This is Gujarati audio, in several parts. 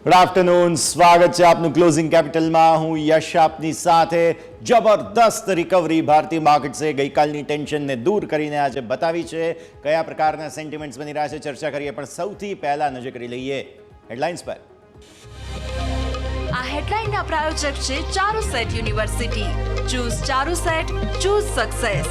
ગુડ આફ્ટરનૂન, સ્વાગત છે આપનું ક્લોઝિંગ કેપિટલમાં. હું યશ આપની સાથે. જબરદસ્ત રિકવરી ભારતીય માર્કેટ્સે ગઈકાલની ટેન્શનને દૂર કરીને આજે બતાવી છે. કયા પ્રકારના સેન્ટિમેન્ટ્સ બની રહ્યા છે ચર્ચા કરીએ, પણ સૌથી પહેલા નજર કરી લઈએ હેડલાઇન્સ પર. આ હેડલાઇનના પ્રાયોજક છે Charusat university. Choose Charusat, choose success.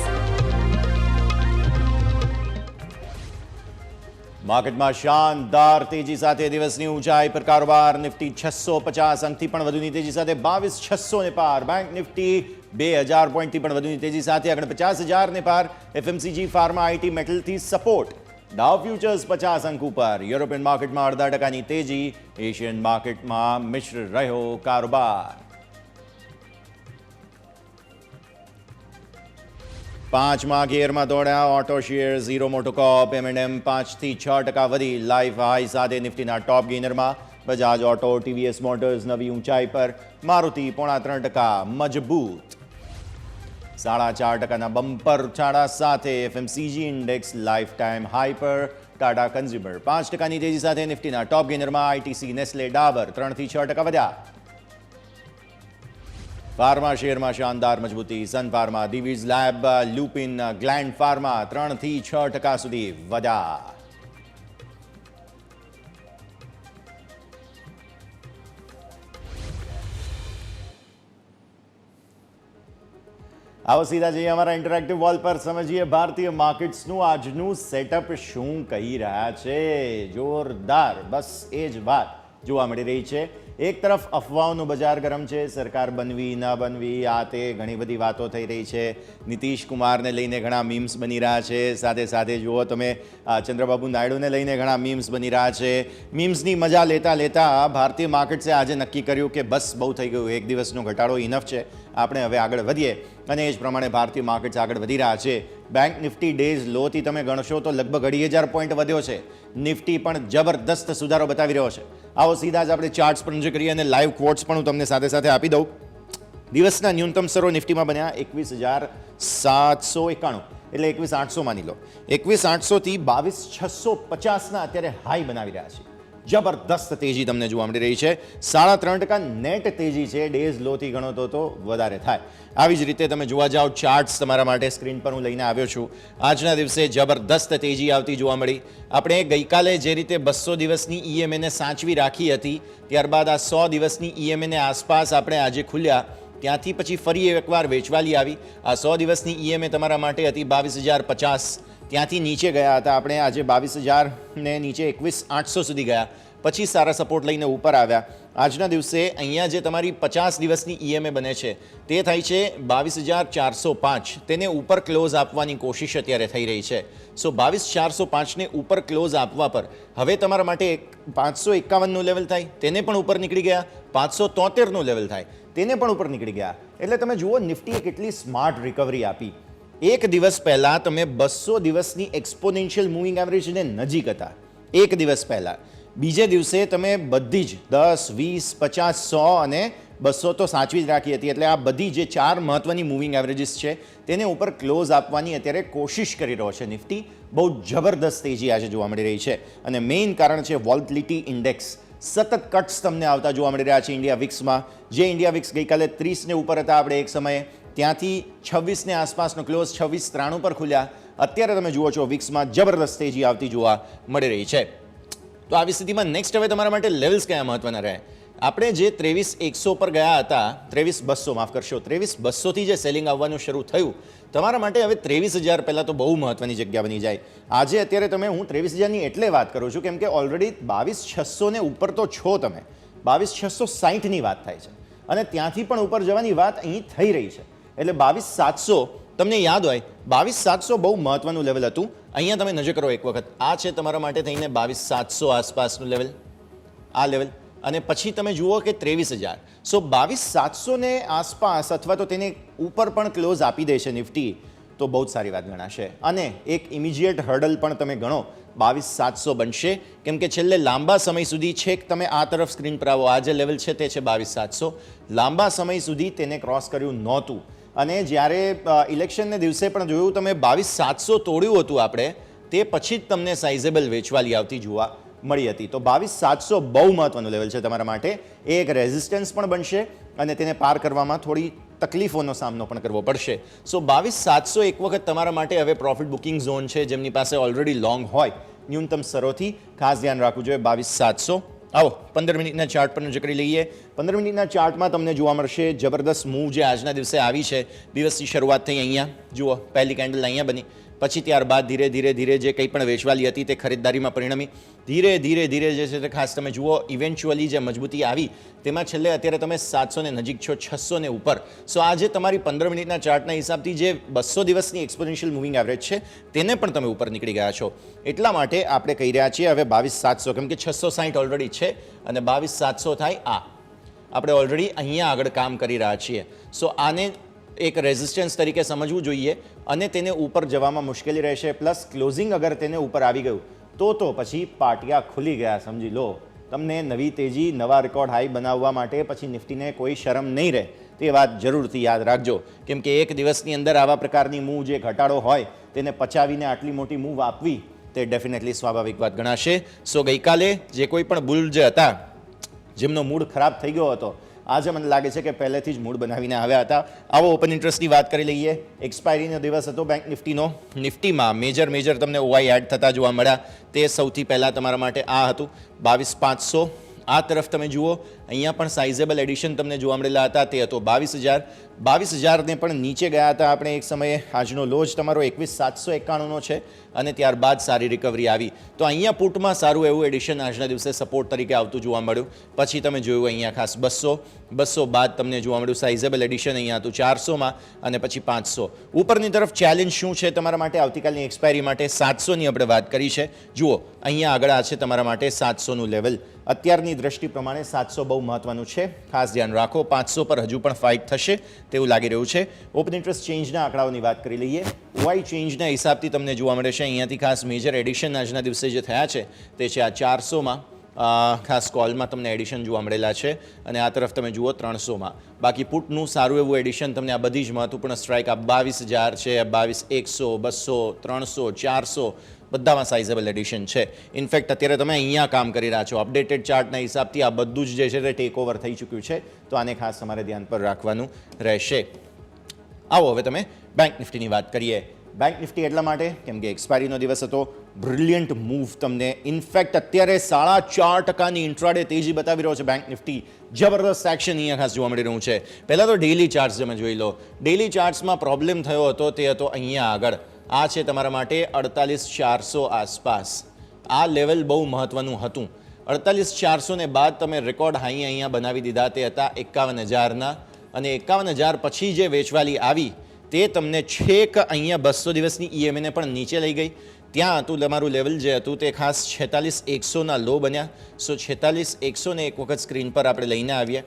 માર્કેટમાં શાનદાર તેજી સાથે દિવસની ઊંચાઈ પર કારોબાર. નિફ્ટી 650 અંકથી પણ વધુની તેજી સાથે 22,600 ને પાર. બેંક નિફ્ટી 2000 પોઈન્ટથી પણ વધુની તેજી સાથે 49,000 ને પાર. એફએમસીજી, ફાર્મા, આઈટી, મેટલથી સપોર્ટ. ડાઉ ફ્યુચર્સ 50 અંક ઉપર. યુરોપિયન માર્કેટમાં 0.5% તેજી. એશિયન માર્કેટમાં મિશ્ર રહ્યો કારોબાર. 5મા ગિયરમાં દોડ્યા ઓટો શેર. ઝીરો મોટોકોપ, M&M 5 થી 6% વધી. લાઈફ હાઈ સાથે નિફ્ટીના top ગેઇનરમાં Bajaj auto, TVS motors નવી ઊંચાઈ પર. મારુતિ 0.5% મજબૂત. 4.5%ના બમ્પર ઉછાળા સાથે FMCG index life time high પર. ટાટા કન્ઝ્યુમર 5%ની તેજી સાથે નિફ્ટીના ટોપ ગેઇનરમાં. આઈટીસી, નેસ્લે, ડાબર 3 થી 6% વધ્યા. ફાર્મા શેરમાં શાનદાર મજબૂતી. Sun Pharma, Divi's lab, Lupin, Gland Pharma 3 થી 6% સુધી વધ્યા. આવો સીધા જઈએ અમારા ઇન્ટરેક્ટિવ વોલ પર, સમજીએ ભારતીય માર્કેટ્સનું આજનું સેટઅપ શું કહી રહ્યા છે. જોરદાર, બસ એ જ વાત જોવા મળી રહી છે. એક તરફ અફવાઓનું બજાર ગરમ છે. સરકાર બનવી ન બનવી, આ તે ઘણી બધી વાતો થઈ રહી છે. નીતિશ કુમારને લઈને ઘણા મીમ્સ બની રહ્યા છે. સાથે સાથે જુઓ તમે ચંદ્રબાબુ નાયડુને લઈને ઘણા મીમ્સ બની રહ્યા છે. મીમ્સની મજા લેતા લેતા ભારતીય માર્કેટ્સે આજે નક્કી કર્યું કે બસ બહુ થઈ ગયું, એક દિવસનો ઘટાડો ઇનફ છે, આપણે હવે આગળ વધીએ. અને એ જ પ્રમાણે ભારતીય માર્કેટ્સ આગળ વધી રહ્યા છે. બેંક નિફ્ટી ડેઝ લોથી તમે ગણશો તો લગભગ 2,500 પોઈન્ટ વધ્યો છે. નિફ્ટી પણ જબરદસ્ત સુધારો બતાવી રહ્યો છે. આવો સીધા જ આપણે ચાર્ટ્સ પર નજર કરીએ અને લાઈવ ક્વોટ્સ પણ હું તમને સાથે સાથે આપી દઉં. દિવસના ન્યૂનતમ સ્તરો નિફ્ટીમાં બન્યા 21,791, એટલે 21,800 માની લો. 21,800 થી 22,650ના અત્યારે હાઈ બનાવી રહ્યા છે. જબરદસ્ત તેજી તમને જોવા મળી રહી છે. 3.5% નેટ તેજી છે. ડેઝ લોથી ગણો તો વધારે થાય. આવી જ રીતે તમે જોવા જાઓ ચાર્ટ્સ તમારા માટે સ્ક્રીન પર હું લઈને આવ્યો છું. આજના દિવસે જબરદસ્ત તેજી આવતી જોવા મળી. આપણે ગઈકાલે જે રીતે 200 દિવસની ઈએમએને સાચવી રાખી હતી, ત્યારબાદ આ 100 દિવસની ઈએમએને આસપાસ આપણે આજે ખુલ્યા. ત્યાંથી પછી ફરી એકવાર વેચવાલી આવી. આ 100 દિવસની ઈએમએ તમારા માટે હતી 22,050. ત્યાંથી નીચે ગયા હતા આપણે. આજે 22,000 ને નીચે 21,800 સુધી ગયા. પછી સારા સપોર્ટ લઈને ઉપર આવ્યા. આજના દિવસે અહીંયા જે તમારી 50 દિવસની ઈએમએ બને છે તે થાય છે 22,405. તેને ઉપર ક્લોઝ આપવાની કોશિશ અત્યારે થઈ રહી છે. સો 22,405ને ઉપર ક્લોઝ આપવા પર હવે તમારા માટે 551નું લેવલ થાય, તેને પણ ઉપર નીકળી ગયા. 573નું લેવલ થાય, તેને પણ ઉપર નીકળી ગયા. એટલે તમે જુઓ નિફ્ટીએ કેટલી સ્માર્ટ રિકવરી આપી. એક દિવસ પહેલા તમે 200 દિવસની એક્સપોનેન્શિયલ મૂવિંગ એવરેજને નજીક હતા એક દિવસ પહેલા. બીજે દિવસે તમે બધી જ 10, 20, 50, 100 અને 200 તો સાચવી જ રાખી હતી. એટલે આ બધી જે 4 મહત્વની મૂવિંગ એવરેજીસ છે તેને ઉપર ક્લોઝ આપવાની અત્યારે કોશિશ કરી રહ્યો છે નિફ્ટી. બહુ જબરદસ્ત તેજી આજે જોવા મળી રહી છે. અને મેઇન કારણ છે વોલેટિલિટી ઇન્ડેક્સ. સતત કટ્સ તમને આવતા જોવા મળી રહ્યા છે ઇન્ડિયા વિક્સમાં. જે ઇન્ડિયા વિક્સ ગઈકાલે 30ને ઉપર હતા આપણે એક સમયે, ત્યાંથી 26ને આસપાસનો ક્લોઝ 2693 પર ખુલ્યા. અત્યારે તમે જુઓ છો વિક્સમાં જબરદસ્ત તેજી આવતી જોવા મળી રહી છે. તો આવી સ્થિતિમાં નેક્સ્ટ હવે તમારા માટે લેવલ્સ કયા મહત્વના રહે. આપણે જે 23,100 પર ગયા હતા, 23,200 માફ કરશો, 23,200થી જે સેલિંગ આવવાનું શરૂ થયું તમારા માટે હવે 23,000 પહેલાં તો બહુ મહત્વની જગ્યા બની જાય. આજે અત્યારે તમે હું 23,000ની એટલે વાત કરું છું કેમ કે ઓલરેડી 22,600 ને ઉપર તો છો તમે. 22,660ની વાત થાય છે અને ત્યાંથી પણ ઉપર જવાની વાત અહીં થઈ રહી છે. એટલે 22,700 તમને યાદ હોય, 22,700 બહુ મહત્વનું લેવલ હતું. અહીંયા તમે નજર કરો એક વખત. આ છે તમારા માટે થઈને 22,700 આસપાસનું લેવલ, આ લેવલ. અને પછી તમે જુઓ કે 23,000. સો 22,700ને આસપાસ અથવા તો તેને ઉપર પણ ક્લોઝ આપી દે છે નિફ્ટી તો બહુ જ સારી વાત ગણાશે. અને એક ઇમિજિએટ હર્ડલ પણ તમે ગણો 22,700 બનશે. કેમ કે છેલ્લે લાંબા સમય સુધી છેક તમે આ તરફ સ્ક્રીન પર આવો, આ જે લેવલ છે તે છે 22,700. લાંબા સમય સુધી તેને ક્રોસ કર્યું નહોતું. અને જ્યારે ઇલેક્શનને દિવસે પણ જોયું તમે 22,700 તોડ્યું હતું આપણે, તે પછી જ તમને સાઇઝેબલ વેચવાલી આવતી જોવા મળી હતી. તો 22,700 બહુ મહત્વનું લેવલ છે તમારા માટે. એ એક રેઝિસ્ટન્સ પણ બનશે અને તેને પાર કરવામાં થોડી તકલીફોનો સામનો પણ કરવો પડશે. સો 22,700 એક વખત તમારા માટે હવે પ્રોફિટ બુકિંગ ઝોન છે. જેમની પાસે ઓલરેડી લોંગ હોય ન્યૂનતમ સ્તરોથી ખાસ ધ્યાન રાખવું જોઈએ. 22,700. આવો 15 મિનિટના ચાર્ટ પર નજર કરી લઈએ. 15 મિનિટના ચાર્ટમાં તમને જોવા મળશે જબરદસ્ત મૂવ જે આજના દિવસે આવી છે. દિવસની શરૂઆત થઈ અહીંયા જુઓ, પહેલી કેન્ડલ અહીંયા બની, પછી ત્યારબાદ ધીરે ધીરે જે કંઈ પણ વેચવાલી હતી તે ખરીદદારીમાં પરિણમી. ધીરે ધીરે જે છે તે ખાસ તમે જુઓ ઇવેન્ચ્યુઅલી જે મજબૂતી આવી તેમાં છેલ્લે અત્યારે તમે 700 ને નજીક છો, 600 ને ઉપર. સો આ જે તમારી 15 મિનિટના ચાર્ટના હિસાબથી જે 200 દિવસની એક્સપોનેન્શિયલ મૂવિંગ એવરેજ છે તેને પણ તમે ઉપર નીકળી ગયા છો. એટલા માટે આપણે કહી રહ્યા છીએ હવે 22,700, કેમ કે 660 ઓલરેડી છે અને 22,700 થાય આ આપણે ઓલરેડી અહીંયા આગળ કામ કરી રહ્યા છીએ. સો આને એક રેઝિસ્ટન્સ તરીકે સમજવું જોઈએ અને તેને ઉપર જવામાં મુશ્કેલી રહેશે. પ્લસ ક્લોઝિંગ અગર તેને ઉપર આવી ગયું તો પછી પાટિયા ખુલી ગયા સમજી લો. તમને નવી તેજી, નવા રેકોર્ડ હાઈ બનાવવા માટે પછી નિફ્ટીને કોઈ શરમ નહીં રહે. તે વાત જરૂરથી યાદ રાખજો, કેમ કે એક દિવસની અંદર આવા પ્રકારની મૂવ જે ઘટાડો હોય તેને પચાવીને આટલી મોટી મૂવ આપવી તે ડેફિનેટલી સ્વાભાવિક વાત ગણાશે. સો ગઈકાલે જે કોઈ પણ બુલ જે હતા જેમનો મૂડ ખરાબ થઈ ગયો હતો, આજે મને લાગે છે કે પહેલેથી જ મૂડ બનાવીને આવ્યા હતા. આવો ઓપન ઇન્ટરેસ્ટની વાત કરી લઈએ. એક્સપાયરીનો દિવસ હતો બેંક નિફ્ટીનો. નિફ્ટીમાં મેજર તમને ઓવાઈ એડ થતા જોવા મળ્યા. તે સૌથી પહેલાં તમારા માટે આ હતું 22,500. આ તરફ તમે જુઓ અહીંયા પણ સાઇઝેબલ એડિશન તમને જોવા મળેલા હતા. તે હતો 22,000. 22,000ને પણ નીચે ગયા હતા આપણે એક સમયે. આજનો લો જ તમારો 21,791નો છે અને ત્યારબાદ સારી રિકવરી આવી. તો અહીંયા પુટમાં સારું એવું એડિશન આજના દિવસે સપોર્ટ તરીકે આવતું જોવા મળ્યું. પછી તમે જોયું અહીંયા ખાસ 200 બાદ તમને જોવા મળ્યું સાઇઝેબલ એડિશન અહીંયા હતું 400માં અને પછી 500. ઉપરની તરફ ચેલેન્જ શું છે તમારા માટે આવતીકાલની એક્સપાયરી માટે? 700ની આપણે વાત કરી છે. જુઓ અહીંયા આગળ આ છે તમારા માટે 700નું લેવલ. અત્યારની દ્રષ્ટિ પ્રમાણે 700 બહુ મહત્વનું છે, ખાસ ધ્યાન રાખો. 500 પર હજુ પણ ફાઇટ થશે તેવું લાગી રહ્યું છે. ઓપન ઇન્ટરેસ્ટ ચેન્જના આંકડાઓની વાત કરી લઈએ. ઓવાઈ ચેન્જના હિસાબથી તમને જોવા મળે છે અહીંયાથી ખાસ મેજર એડિશન આજના દિવસે જે થયા છે તે છે આ 400માં. ખાસ કોલમાં તમને એડિશન જોવા મળેલા છે અને આ તરફ તમે જુઓ 300માં. બાકી પુટનું સારું એવું એડિશન તમને આ બધી જ મહત્વપૂર્ણ સ્ટ્રાઇક આ 22,000 છે, 22,100, 200, 300, 400 બધામાં સાઇઝેબલ એડિશન છે. ઇનફેક્ટ અત્યારે તમે અહીંયા કામ કરી રહ્યા છો. અપડેટેડ ચાર્ટના હિસાબથી આ બધું જ જે છે તે ટેક ઓવર થઈ ચૂક્યું છે. તો આને ખાસ તમારે ધ્યાન પર રાખવાનું રહેશે. આવો હવે તમે બેંક નિફ્ટીની વાત કરીએ. બેંક નિફ્ટી એટલા માટે કેમ કે એક્સપાયરીનો દિવસ હતો. બ્રિલિયન્ટ મૂવ તમને ઇનફેક્ટ અત્યારે 4.5%ની ઇન્ટ્રાડે તેજી બતાવી રહ્યો છે બેંક નિફ્ટી. જબરદસ્ત એક્શન અહીંયા ખાસ જોવા મળી રહ્યું છે. પહેલાં તો ડેઇલી ચાર્ટ્સ તમે જોઈ લો. ડેઇલી ચાર્ટ્સમાં પ્રોબ્લેમ થયો હતો તે હતો અહીંયા આગળ. આ છે તમારા માટે 48,400 આસપાસ. આ લેવલ બહુ મહત્વનું હતું. 48,400 ને બાદ તમે રેકોર્ડ હાઈ અહીંયા બનાવી દીધા તે હતા 51,000ના અને 51,000 પછી જે વેચવાલી આવી તે તમને છેક અહીંયા 200 દિવસની EMA ને પણ નીચે લઈ ગઈ. ત્યાં હતું તમારું લેવલ જે હતું તે ખાસ 46,100ના લો બન્યા. સો 46,100ને એક વખત સ્ક્રીન પર આપણે લઈને આવીએ.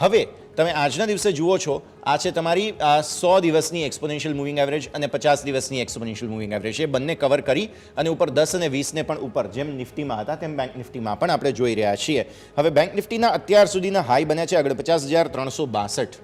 હવે તમે આજના દિવસે જુઓ છો આ છે તમારી 100 દિવસની એક્સપોનેન્શિયલ મૂવિંગ એવરેજ અને 50 દિવસની એક્સપોનેન્શિયલ મૂવિંગ એવરેજ. એ બંને કવર કરી અને ઉપર 10 અને 20ને પણ ઉપર જેમ નિફ્ટીમાં હતા તેમ બેંક નિફ્ટીમાં પણ આપણે જોઈ રહ્યા છીએ. હવે બેંક નિફ્ટીના અત્યાર સુધીના હાઈ બન્યા છે 49,362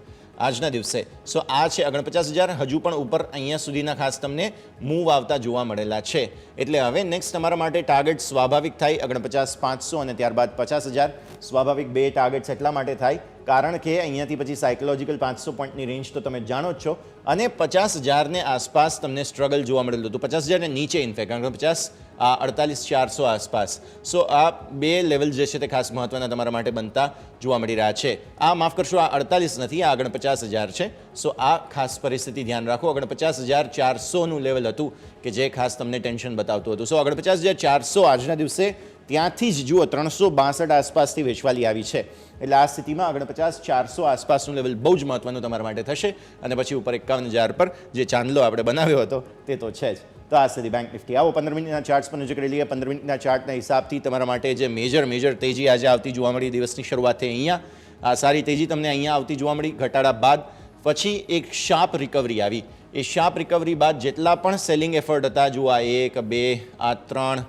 આજના દિવસે. સો આ છે 49,000. હજુ પણ ઉપર અહીંયા સુધીના ખાસ તમને મૂવ આવતા જોવા મળેલા છે. એટલે હવે નેક્સ્ટ તમારા માટે ટાર્ગેટ સ્વાભાવિક થાય 49,500 અને ત્યારબાદ 50,000. સ્વાભાવિક બે ટાર્ગેટ્સ એટલા માટે થાય કારણ કે અહીંયાથી પછી સાયકોલોજીકલ 500 પોઈન્ટની રેન્જ તો તમે જાણો જ છો અને 50,000ને આસપાસ તમને સ્ટ્રગલ જોવા મળેલું હતું. 50,000ને નીચે ઇનફેક્ટ 48,400 આસપાસ. સો આ બે લેવલ જે છે તે ખાસ મહત્વના તમારા માટે બનતા જોવા મળી રહ્યા છે. આ માફ કરશો, આ 48 નથી, આ 49,000 છે. સો આ ખાસ પરિસ્થિતિ ધ્યાન રાખો. 49,400નું લેવલ હતું કે જે ખાસ તમને ટેન્શન બતાવતું હતું. સો 49,400 આજના દિવસે ત્યાંથી જ જુઓ 362 આસપાસથી વેચવાલી આવી છે. એટલે આ સ્થિતિમાં 49,400 આસપાસનું લેવલ બહુ જ મહત્વનું તમારા માટે થશે અને પછી ઉપર 51,000 પર જે ચાંદલો આપણે બનાવ્યો હતો તે તો છે જ. તો આ સુધી બેંક નિફ્ટી. આવો 15 મિનિટના ચાર્ટ્સ પર નજર કરી લઈએ. 15 મિનિટના ચાર્ટના હિસાબથી તમારા માટે જે મેજર તેજી આજે આવતી જોવા મળી દિવસની શરૂઆતથી અહીંયા આ સારી તેજી તમને અહીંયા આવતી જોવા મળી. ઘટાડા બાદ પછી એક શાર્પ રિકવરી આવી. એ શાર્પ રિકવરી બાદ જેટલા પણ સેલિંગ એફર્ટ હતા, જુઓ આ 1, 2, આ 3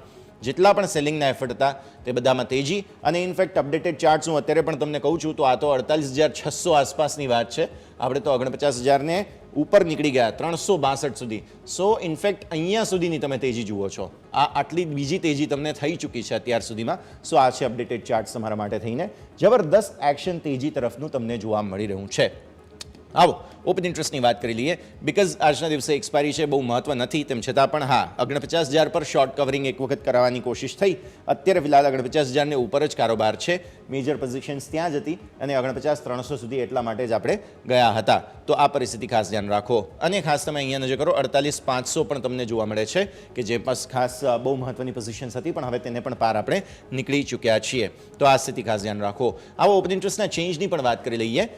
જેટલા પણ સેલિંગના એફર્ટ હતા તે બધામાં તેજી. અને ઇનફેક્ટ અપડેટેડ ચાર્ટ્સ હું અત્યારે પણ તમને કહું છું તો આ તો 48,600 આસપાસની વાત છે. આપણે તો 49,000ને ઉપર નીકળી ગયા 362 સુધી. સો ઇનફેક્ટ અહીંયા સુધીની તમે તેજી જુઓ છો. આટલી બીજી તેજી તમને થઈ ચૂકી છે અત્યાર સુધીમાં. સો આ છે અપડેટેડ ચાર્ટ તમારા માટે થઈને. જબરદસ્ત એક્શન તેજી તરફનું તમને જોવા મળી રહ્યું છે. આવો ઓપન ઇન્ટરેસ્ટની વાત કરી લઈએ. બિકોઝ આજના દિવસે એક્સપાયરી છે, બહુ મહત્વ નથી, તેમ છતાં પણ હા 49,000 પર શોર્ટ કવરિંગ એક વખત કરાવવાની કોશિશ થઈ. અત્યારે ફિલહાલ 49,000 ઉપર જ કારોબાર છે. મેજર પોઝિશન્સ ત્યાં જ હતી અને 49,300 સુધી એટલા માટે જ આપણે ગયા હતા. તો આ પરિસ્થિતિ ખાસ ધ્યાન રાખો. અને ખાસ તમે અહીંયા નજર કરો 48,500 પણ તમને જોવા મળે છે કે જે ખાસ બહુ મહત્વની પોઝિશન્સ હતી, પણ હવે તેને પણ પાર આપણે નીકળી ચૂક્યા છીએ. તો આ સ્થિતિ ખાસ ધ્યાન રાખો. આવો ઓપન ઇન્ટરેસ્ટના ચેન્જની પણ વાત કરી લઈએ.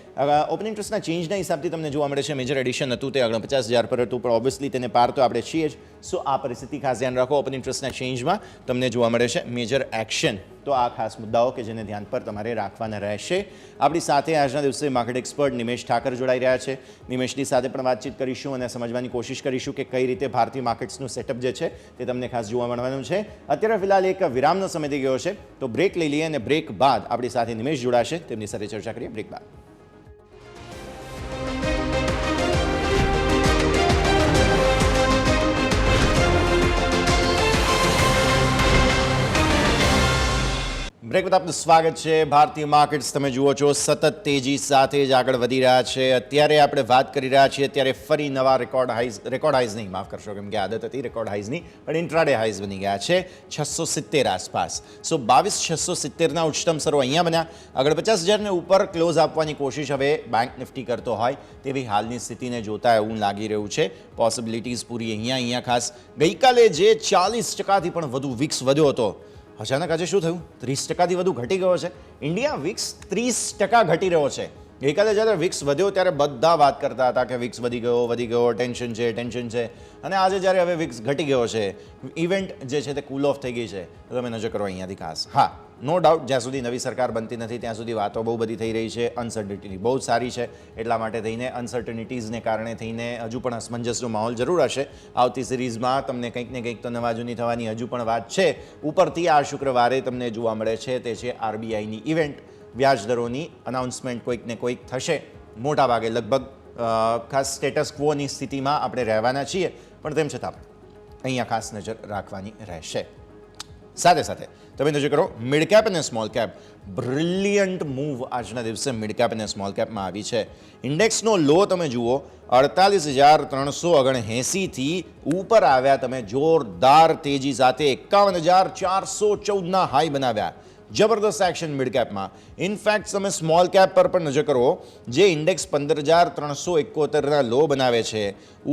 ઓપન ઇન્ટરેસ્ટના ચેન્જના હિસાબથી તમને જોવા મળે છે મેજર એડિશન હતું તે 49,000 પર હતું, પણ ઓબ્વિયસલી તેને પાર તો આપણે છીએ જ. સો આ પરિસ્થિતિ ખાસ ધ્યાન રાખો. ઓપન ઇન્ટરેસ્ટના ચેન્જમાં તમને જોવા મળે છે મેજર એક્શન. તો આ ખાસ મુદ્દાઓ કે જેને ધ્યાન પર તમારે રાખવાના રહેશે. આપણી સાથે આજના દિવસે માર્કેટ એક્સપર્ટ નિમેશ ઠાકર જોડાઈ રહ્યા છે. નિમેશની સાથે પણ વાતચીત કરીશું અને સમજવાની કોશિશ કરીશું કે કઈ રીતે ભારતીય માર્કેટ્સનું સેટઅપ જે છે તે તમને ખાસ જોવા મળવાનું છે. અત્યારે ફિલહાલ એક વિરામનો સમય થઈ ગયો છે, તો બ્રેક લઈ લઈએ અને બ્રેક બાદ આપણી સાથે નિમેશ જોડાશે, તેમની સાથે ચર્ચા કરીએ બ્રેક બાદ. બ્રેક બાદ આપનું સ્વાગત છે. ભારતીય માર્કેટ્સ તમે જુઓ છો સતત તેજી સાથે જ આગળ વધી રહ્યા છે. અત્યારે આપણે વાત કરી રહ્યા છીએ ત્યારે ફરી નવા રેકોર્ડ હાઈઝ નહીં, માફ કરશો કેમ કે આદત હતી રેકોર્ડ હાઈઝની, પણ ઇન્ટ્રાડે હાઈઝ બની ગયા છે 670 આસપાસ. સો 22,670ના ઉચ્ચતમ સ્તરો અહીંયા બન્યા. 49,000 ઉપર ક્લોઝ આપવાની કોશિશ હવે બેંક નિફ્ટી કરતો હોય તેવી હાલની સ્થિતિને જોતા એવું લાગી રહ્યું છે. પોસિબિલિટીઝ પૂરી અહીંયા ખાસ. ગઈકાલે જે 40%થી પણ વધુ વિક્સ વધ્યો હતો, અચાનક આજે શું થયું? 30%થી વધુ ઘટી ગયો છે. ઇન્ડિયા વિક્સ 30% ઘટી રહ્યો છે. ગઈકાલે જ્યારે વિક્સ વધ્યો ત્યારે બધા વાત કરતા હતા કે વિક્સ વધી ગયો, ટેન્શન છે. અને આજે જ્યારે હવે વિક્સ ઘટી ગયો છે, ઇવેન્ટ જે છે તે કૂલ ઓફ થઈ ગઈ છે. તો તમે નજર કરો અહીંયાથી ખાસ. હા, નો ડાઉટ જ્યાં સુધી નવી સરકાર બનતી નથી ત્યાં સુધી વાતો બહુ બધી થઈ રહી છે. અનસર્ટિનિટી બહુ જ સારી છે, એટલા માટે થઈને અનસર્ટિનિટીઝને કારણે થઈને હજુ પણ અસમંજસનો માહોલ જરૂર હશે. આવતી સિરીઝમાં તમને કંઈક ને કંઈક તો નવા જૂની થવાની હજુ પણ વાત છે. ઉપરથી આ શુક્રવારે તમને જોવા મળે છે તે છે RBIની ઇવેન્ટ. વ્યાજ દરોની અનાઉન્સમેન્ટ કોઈક ને કોઈક થશે. મોટા ભાગે લગભગ ખાસ સ્ટેટસ ક્વોની સ્થિતિમાં આપણે રહેવાના છીએ, પણ તેમ છતાં અહીંયા ખાસ નજર રાખવાની રહેશે. સાથે સાથે તમે નજર કરો મિડ કેપ અને સ્મોલ કેપ. બ્રિલિયન્ટ મૂવ આજના દિવસે મિડ કેપ અને સ્મોલ કેપમાં આવી છે. ઇન્ડેક્સનો લો તમે જુઓ 48,379થી ઉપર આવ્યા. તમે જોરદાર તેજી સાથે 51,414ના હાઈ બનાવ્યા. જબરદસ્ત એક્શન મિડ કેપમાં. ઇનફેક્ટ તમે સ્મોલ કેપ પર પણ નજર કરો, જે ઇન્ડેક્સ 15,371ના લો બનાવે છે,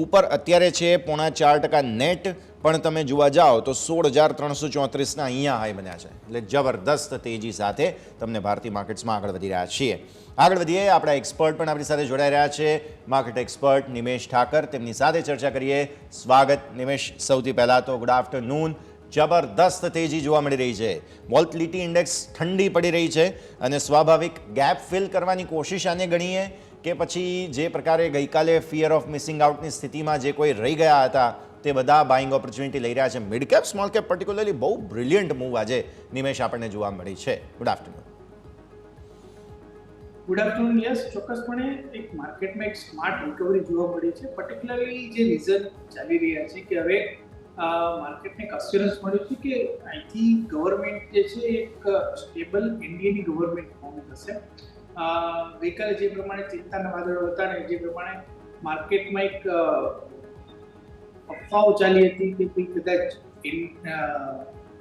ઉપર અત્યારે છે 0.4% નેટ, પણ તમે જોવા જાઓ તો 16,334ના અહીંયા હાઈ બન્યા છે. એટલે જબરદસ્ત તેજી સાથે તમને ભારતીય માર્કેટ્સમાં આગળ વધી રહ્યા છીએ. આગળ વધીએ, આપણા એક્સપર્ટ પણ આપણી સાથે જોડાઈ રહ્યા છે. માર્કેટ એક્સપર્ટ નિમેશ ઠાકર, તેમની સાથે ચર્ચા કરીએ. સ્વાગત નિમેશ. સૌથી પહેલાં તો ગુડ આફ્ટરનૂન. જબરદસ્ત તેજી જોવા મળી રહી છે. વોલ્ટિલિટી ઇન્ડેક્સ ઠંડી પડી રહી છે અને સ્વાભાવિક ગેપ ફિલ કરવાની કોશિશ આને ગણીએ કે પછી જે પ્રકારે ગઈકાલે ફિયર ઓફ મિસિંગ આઉટની સ્થિતિમાં જે કોઈ રહી ગયા હતા તે બધા બાઇંગ ઓપોર્ચ્યુનિટી લઈ રહ્યા છે. Mid cap small cap particularly બહુ બ્રિલિયન્ટ મૂવ આજે નિમેશ આપણને જોવા મળી છે. Good afternoon. Good afternoon. Yes, ચોક્કસપણે એક માર્કેટમાં એક સ્માર્ટ રિકવરી જોવા મળી છે. પર્ટિક્યુલરલી જે રીઝન ચાલી રહ્યા છે કે હવે માર્કેટને એક અસ્યોરન્સ મળ્યું છે કે અહીંથી ગવર્મેન્ટ જે છે એક સ્ટેબલ ઇન્ડિયનની ગવર્મેન્ટ ફોર્મ થશે. ગઈકાલે જે પ્રમાણે ચિંતાના વાદળો હતા ને જે પ્રમાણે માર્કેટમાં એક અફવાઓ ચાલી હતી કે કોઈ કદાચ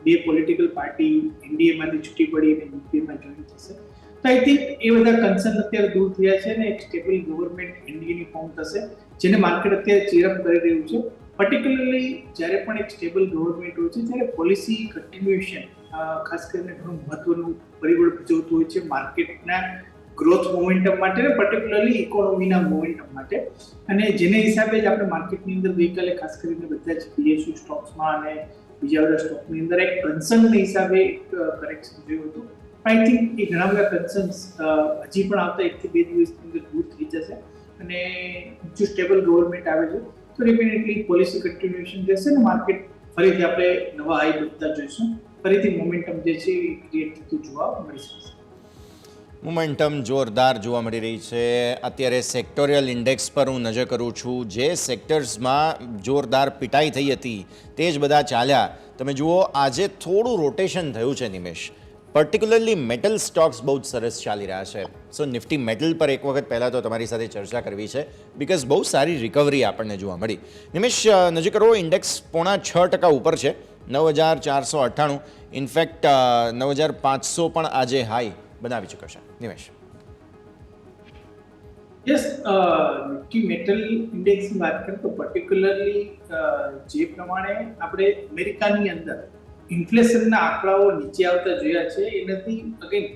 બે પોલિટિકલ પાર્ટી એનડીએમાંથી છૂટી પડી અને યુપીએમાં જોઈન થશે. તો આઈ થિંક એ બધા કન્સર્ન અત્યારે દૂર થયા છે અને એક સ્ટેબલ ગવર્મેન્ટ એનડીએની ફોર્મ થશે, જેને માર્કેટ અત્યારે ચીરઅપ કરી રહ્યું છે. પર્ટિક્યુલરલી જ્યારે પણ એક સ્ટેબલ ગવર્મેન્ટ હોય છે ત્યારે પોલિસી કન્ટિન્યુએશન ખાસ કરીને ઘણું મહત્વનું પરિબળ ભજવતું હોય છે માર્કેટના ગ્રોથ મોમેન્ટમ માટે અને પર્ટિક્યુલરલી ઇકોનોમીના મોમેન્ટમ માટે. અને જેને હિસાબે જ આપણે માર્કેટની અંદર ગઈકાલે ખાસ કરીને બધા જ પીએસયુ સ્ટોક્સમાં અને બીજા બધા સ્ટોકની અંદર એક કન્સર્નના હિસાબે એક કરેક્શન જોયું હતું. આઈ થિંક એ ઘણા બધા કન્સર્ન્સ હજી પણ આવતા 1 થી 2 દિવસની અંદર દૂર થઈ જશે અને જો સ્ટેબલ ગવર્મેન્ટ આવે છે તો ડેફિનેટલી પોલિસી કન્ટિન્યુએશન રહેશે અને માર્કેટ ફરીથી આપણે નવા હાઈ બનતા જોઈશું. ફરીથી મોમેન્ટમ જે છે એ ક્રિએટ થતું જોવા મળી શકશે. મોમેન્ટમ જોરદાર જોવા મળી રહી છે. અત્યારે સેક્ટોરિયલ ઇન્ડેક્સ પર હું નજર કરું છું. જે સેક્ટર્સમાં જોરદાર પિટાઈ થઈ હતી તે જ બધા ચાલ્યા. તમે જુઓ આજે થોડું રોટેશન થયું છે નિમેશ. પર્ટિક્યુલરલી મેટલ સ્ટોક્સ બહુ જ સરસ ચાલી રહ્યા છે. સો નિફ્ટી મેટલ પર એક વખત પહેલાં તો તમારી સાથે ચર્ચા કરવી છે બિકોઝ બહુ સારી રિકવરી આપણને જોવા મળી. નિમેશ નજર કરો, ઇન્ડેક્સ 0.6% ઉપર છે, 9,498. ઇનફેક્ટ 9,500 પણ આજે હાઈ બનાવી ચૂક્યો છે. નિમેશ. યસ, નિફ્ટી મેટલ ઇન્ડેક્સની વાત કરીએ તો પર્ટિક્યુલરલી જે પ્રમાણે આપણે અમેરિકાની અંદર ઇન્ફ્લેશનના આંકડાઓ નીચે આવતા જોયા છે એનાથી અગેન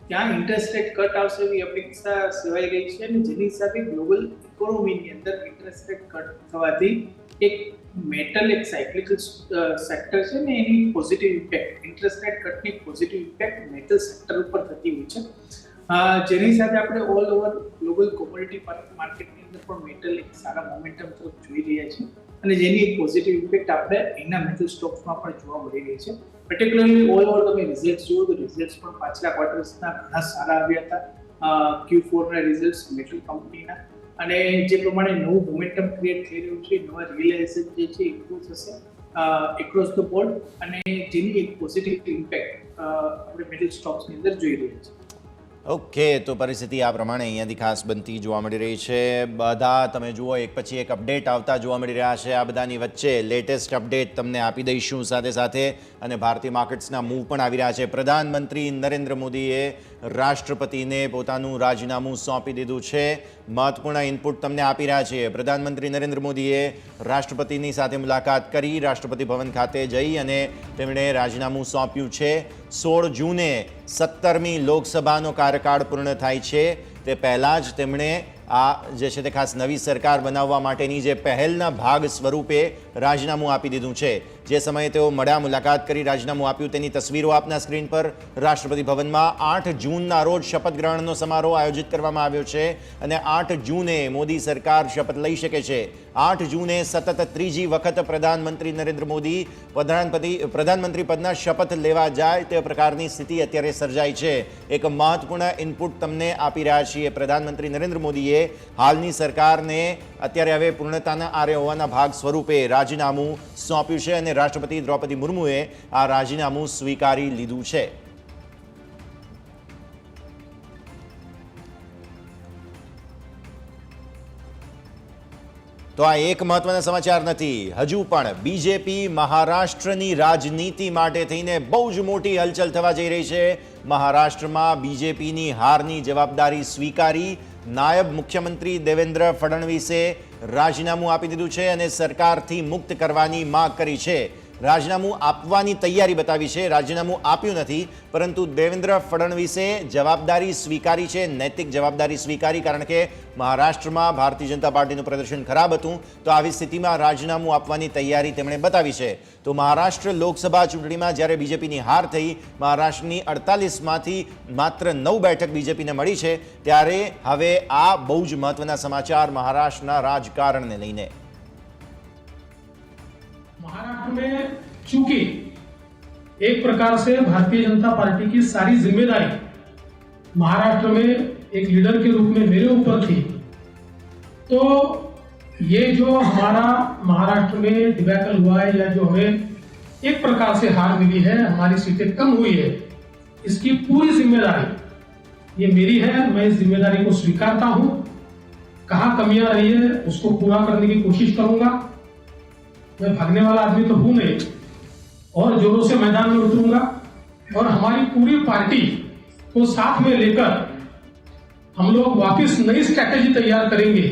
ત્યાં ઇન્ટરેસ્ટ રેટ કટ આવશે એવી અપેક્ષા સેવાઈ રહી છે અને જેની સાથે ગ્લોબલ ઇકોનોમીની અંદર ઇન્ટરેસ્ટ રેટ કટ થવાથી એક મેટલ એક સાયક્લિકલ સેક્ટર છે ને એની પોઝિટિવ ઇમ્પેક્ટ, ઇન્ટરેસ્ટ રેટ કટની પોઝિટિવ ઇમ્પેક્ટ મેટલ સેક્ટર ઉપર થતી હોય છે. જેની સાથે આપણે ઓલ ઓવર ગ્લોબલ કોમોડિટી માર્કેટની અંદર પણ મેટલ એક સારા મોમેન્ટમ તરફ જોઈ રહ્યા છીએ અને જેની એક પોઝિટિવ ઇમ્પેક્ટ આપણે એના મેટલ સ્ટોક્સમાં પણ જોવા મળી રહી છે. પર્ટિક્યુલરલી ઓલ ઓવર તમે રિઝલ્ટ્સ જુઓ તો રિઝલ્ટ્સ પણ પાછલા ક્વાર્ટર્સના ઘણા સારા આવ્યા હતા. Q4 ના રિઝલ્ટ્સ મેટલ કંપનીના અને જે પ્રમાણે નવું મોમેન્ટમ ક્રિએટ થઈ રહ્યું છે, નવા રિયલાઇઝેશન જે છે ઇમ્પ્રૂવ થશે એક્રોસ ધ બોર્ડ અને જેની એક પોઝિટિવ ઇમ્પેક્ટ આપણે મેટલ સ્ટોક્સની અંદર જોઈ રહ્યા છીએ. ઓકે, તો પરિસ્થિતિ આ પ્રમાણે અહીંયાથી ખાસ બનતી જોવા મળી રહી છે. બધા તમે જુઓ એક પછી એક અપડેટ આવતા જોવા મળી રહ્યા છે. આ બધાની વચ્ચે લેટેસ્ટ અપડેટ તમને આપી દઈશું સાથે સાથે અને ભારતીય માર્કેટ્સના મૂવ પણ આવી રહ્યા છે. પ્રધાનમંત્રી નરેન્દ્ર મોદીએ રાષ્ટ્રપતિને પોતાનું રાજીનામું સોંપી દીધું છે. મહત્વપૂર્ણ ઇનપુટ તમને આપી રહ્યા છીએ. પ્રધાનમંત્રી નરેન્દ્ર મોદીએ રાષ્ટ્રપતિની સાથે મુલાકાત કરી, રાષ્ટ્રપતિ ભવન ખાતે જઈ અને તેમણે રાજીનામું સોંપ્યું છે. 16 જૂને 17મી લોકસભાનો કાર્યકાળ પૂર્ણ થાય છે. તે પહેલાં જ તેમણે આ જે છે તે ખાસ નવી સરકાર બનાવવા માટેની જે પહેલના ભાગ સ્વરૂપે રાજીનામું આપી દીધું છે. જે સમયે તેઓ મળ્યા, મુલાકાત કરી, રાજીનામું આપ્યું તેની તસવીરો આપના સ્ક્રીન પર. રાષ્ટ્રપતિ ભવનમાં 8 જૂનના રોજ શપથ ગ્રહણનો સમારોહ આયોજિત કરવામાં આવ્યો છે અને 8 જૂને મોદી સરકાર શપથ લઈ શકે છે. 8 જૂને સતત ત્રીજી વખત પ્રધાનમંત્રી નરેન્દ્ર મોદી પ્રધાનમંત્રી પદના શપથ લેવા જાય તે પ્રકારની સ્થિતિ અત્યારે સર્જાઈ છે. એક મહત્વપૂર્ણ ઇનપુટ તમને આપી રહ્યા છીએ. પ્રધાનમંત્રી નરેન્દ્ર મોદીએ હાલની સરકારને અત્યારે હવે પૂર્ણતાના આરે હોવાના ભાગ સ્વરૂપે રાજીનામું સોંપ્યું છે અને રાષ્ટ્રપતિ દ્રૌપદી મુર્મુએ આ રાજીનામું સ્વીકારી લીધું છે. તો આ એક મહત્વના સમાચાર નથી, હજુ પણ બીજેપી મહારાષ્ટ્રની રાજનીતિ માટે થઈને બહુ જ મોટી હલચલ થવા જઈ રહી છે. મહારાષ્ટ્રમાં બીજેપીની હારની જવાબદારી સ્વીકારી નાયબ મુખ્યમંત્રી દેવેન્દ્ર ફડણવીસે રાજીનામું આપી દીધું છે અને સરકારથી મુક્ત કરવાની માંગ કરી છે. રાજીનામું આપવાની તૈયારી બતાવી છે. રાજીનામું આપ્યું નથી, પરંતુ દેવેન્દ્ર ફડણવીસે જવાબદારી સ્વીકારી છે, નૈતિક જવાબદારી સ્વીકારી, કારણ કે મહારાષ્ટ્રમાં ભારતીય જનતા પાર્ટીનું પ્રદર્શન ખરાબ હતું. તો આવી સ્થિતિમાં રાજીનામું આપવાની તૈયારી તેમણે બતાવી છે. તો મહારાષ્ટ્ર લોકસભા ચૂંટણીમાં જ્યારે બીજેપીની હાર થઈ, મહારાષ્ટ્રની 48માંથી માત્ર 9 બેઠક બીજેપીને મળી છે, ત્યારે હવે આ બહુ જ મહત્વના સમાચાર મહારાષ્ટ્રના રાજકારણને લઈને. महाराष्ट्र में चूंकि एक प्रकार से भारतीय जनता पार्टी की सारी जिम्मेदारी महाराष्ट्र में एक लीडर के रूप में मेरे ऊपर थी, तो ये जो हमारा महाराष्ट्र में डिबैकल हुआ है या जो हमें एक प्रकार से हार मिली है, हमारी सीटें कम हुई है, इसकी पूरी जिम्मेदारी ये मेरी है. मैं इस जिम्मेदारी को स्वीकारता हूं. कहां कमियां रही है उसको पूरा करने की कोशिश करूंगा. मैं भागने वाला आदमी तो हूं नहीं और जोरों से मैदान में उतरूंगा और हमारी पूरी पार्टी को साथ में लेकर हम लोग वापस नई स्ट्रैटेजी तैयार करेंगे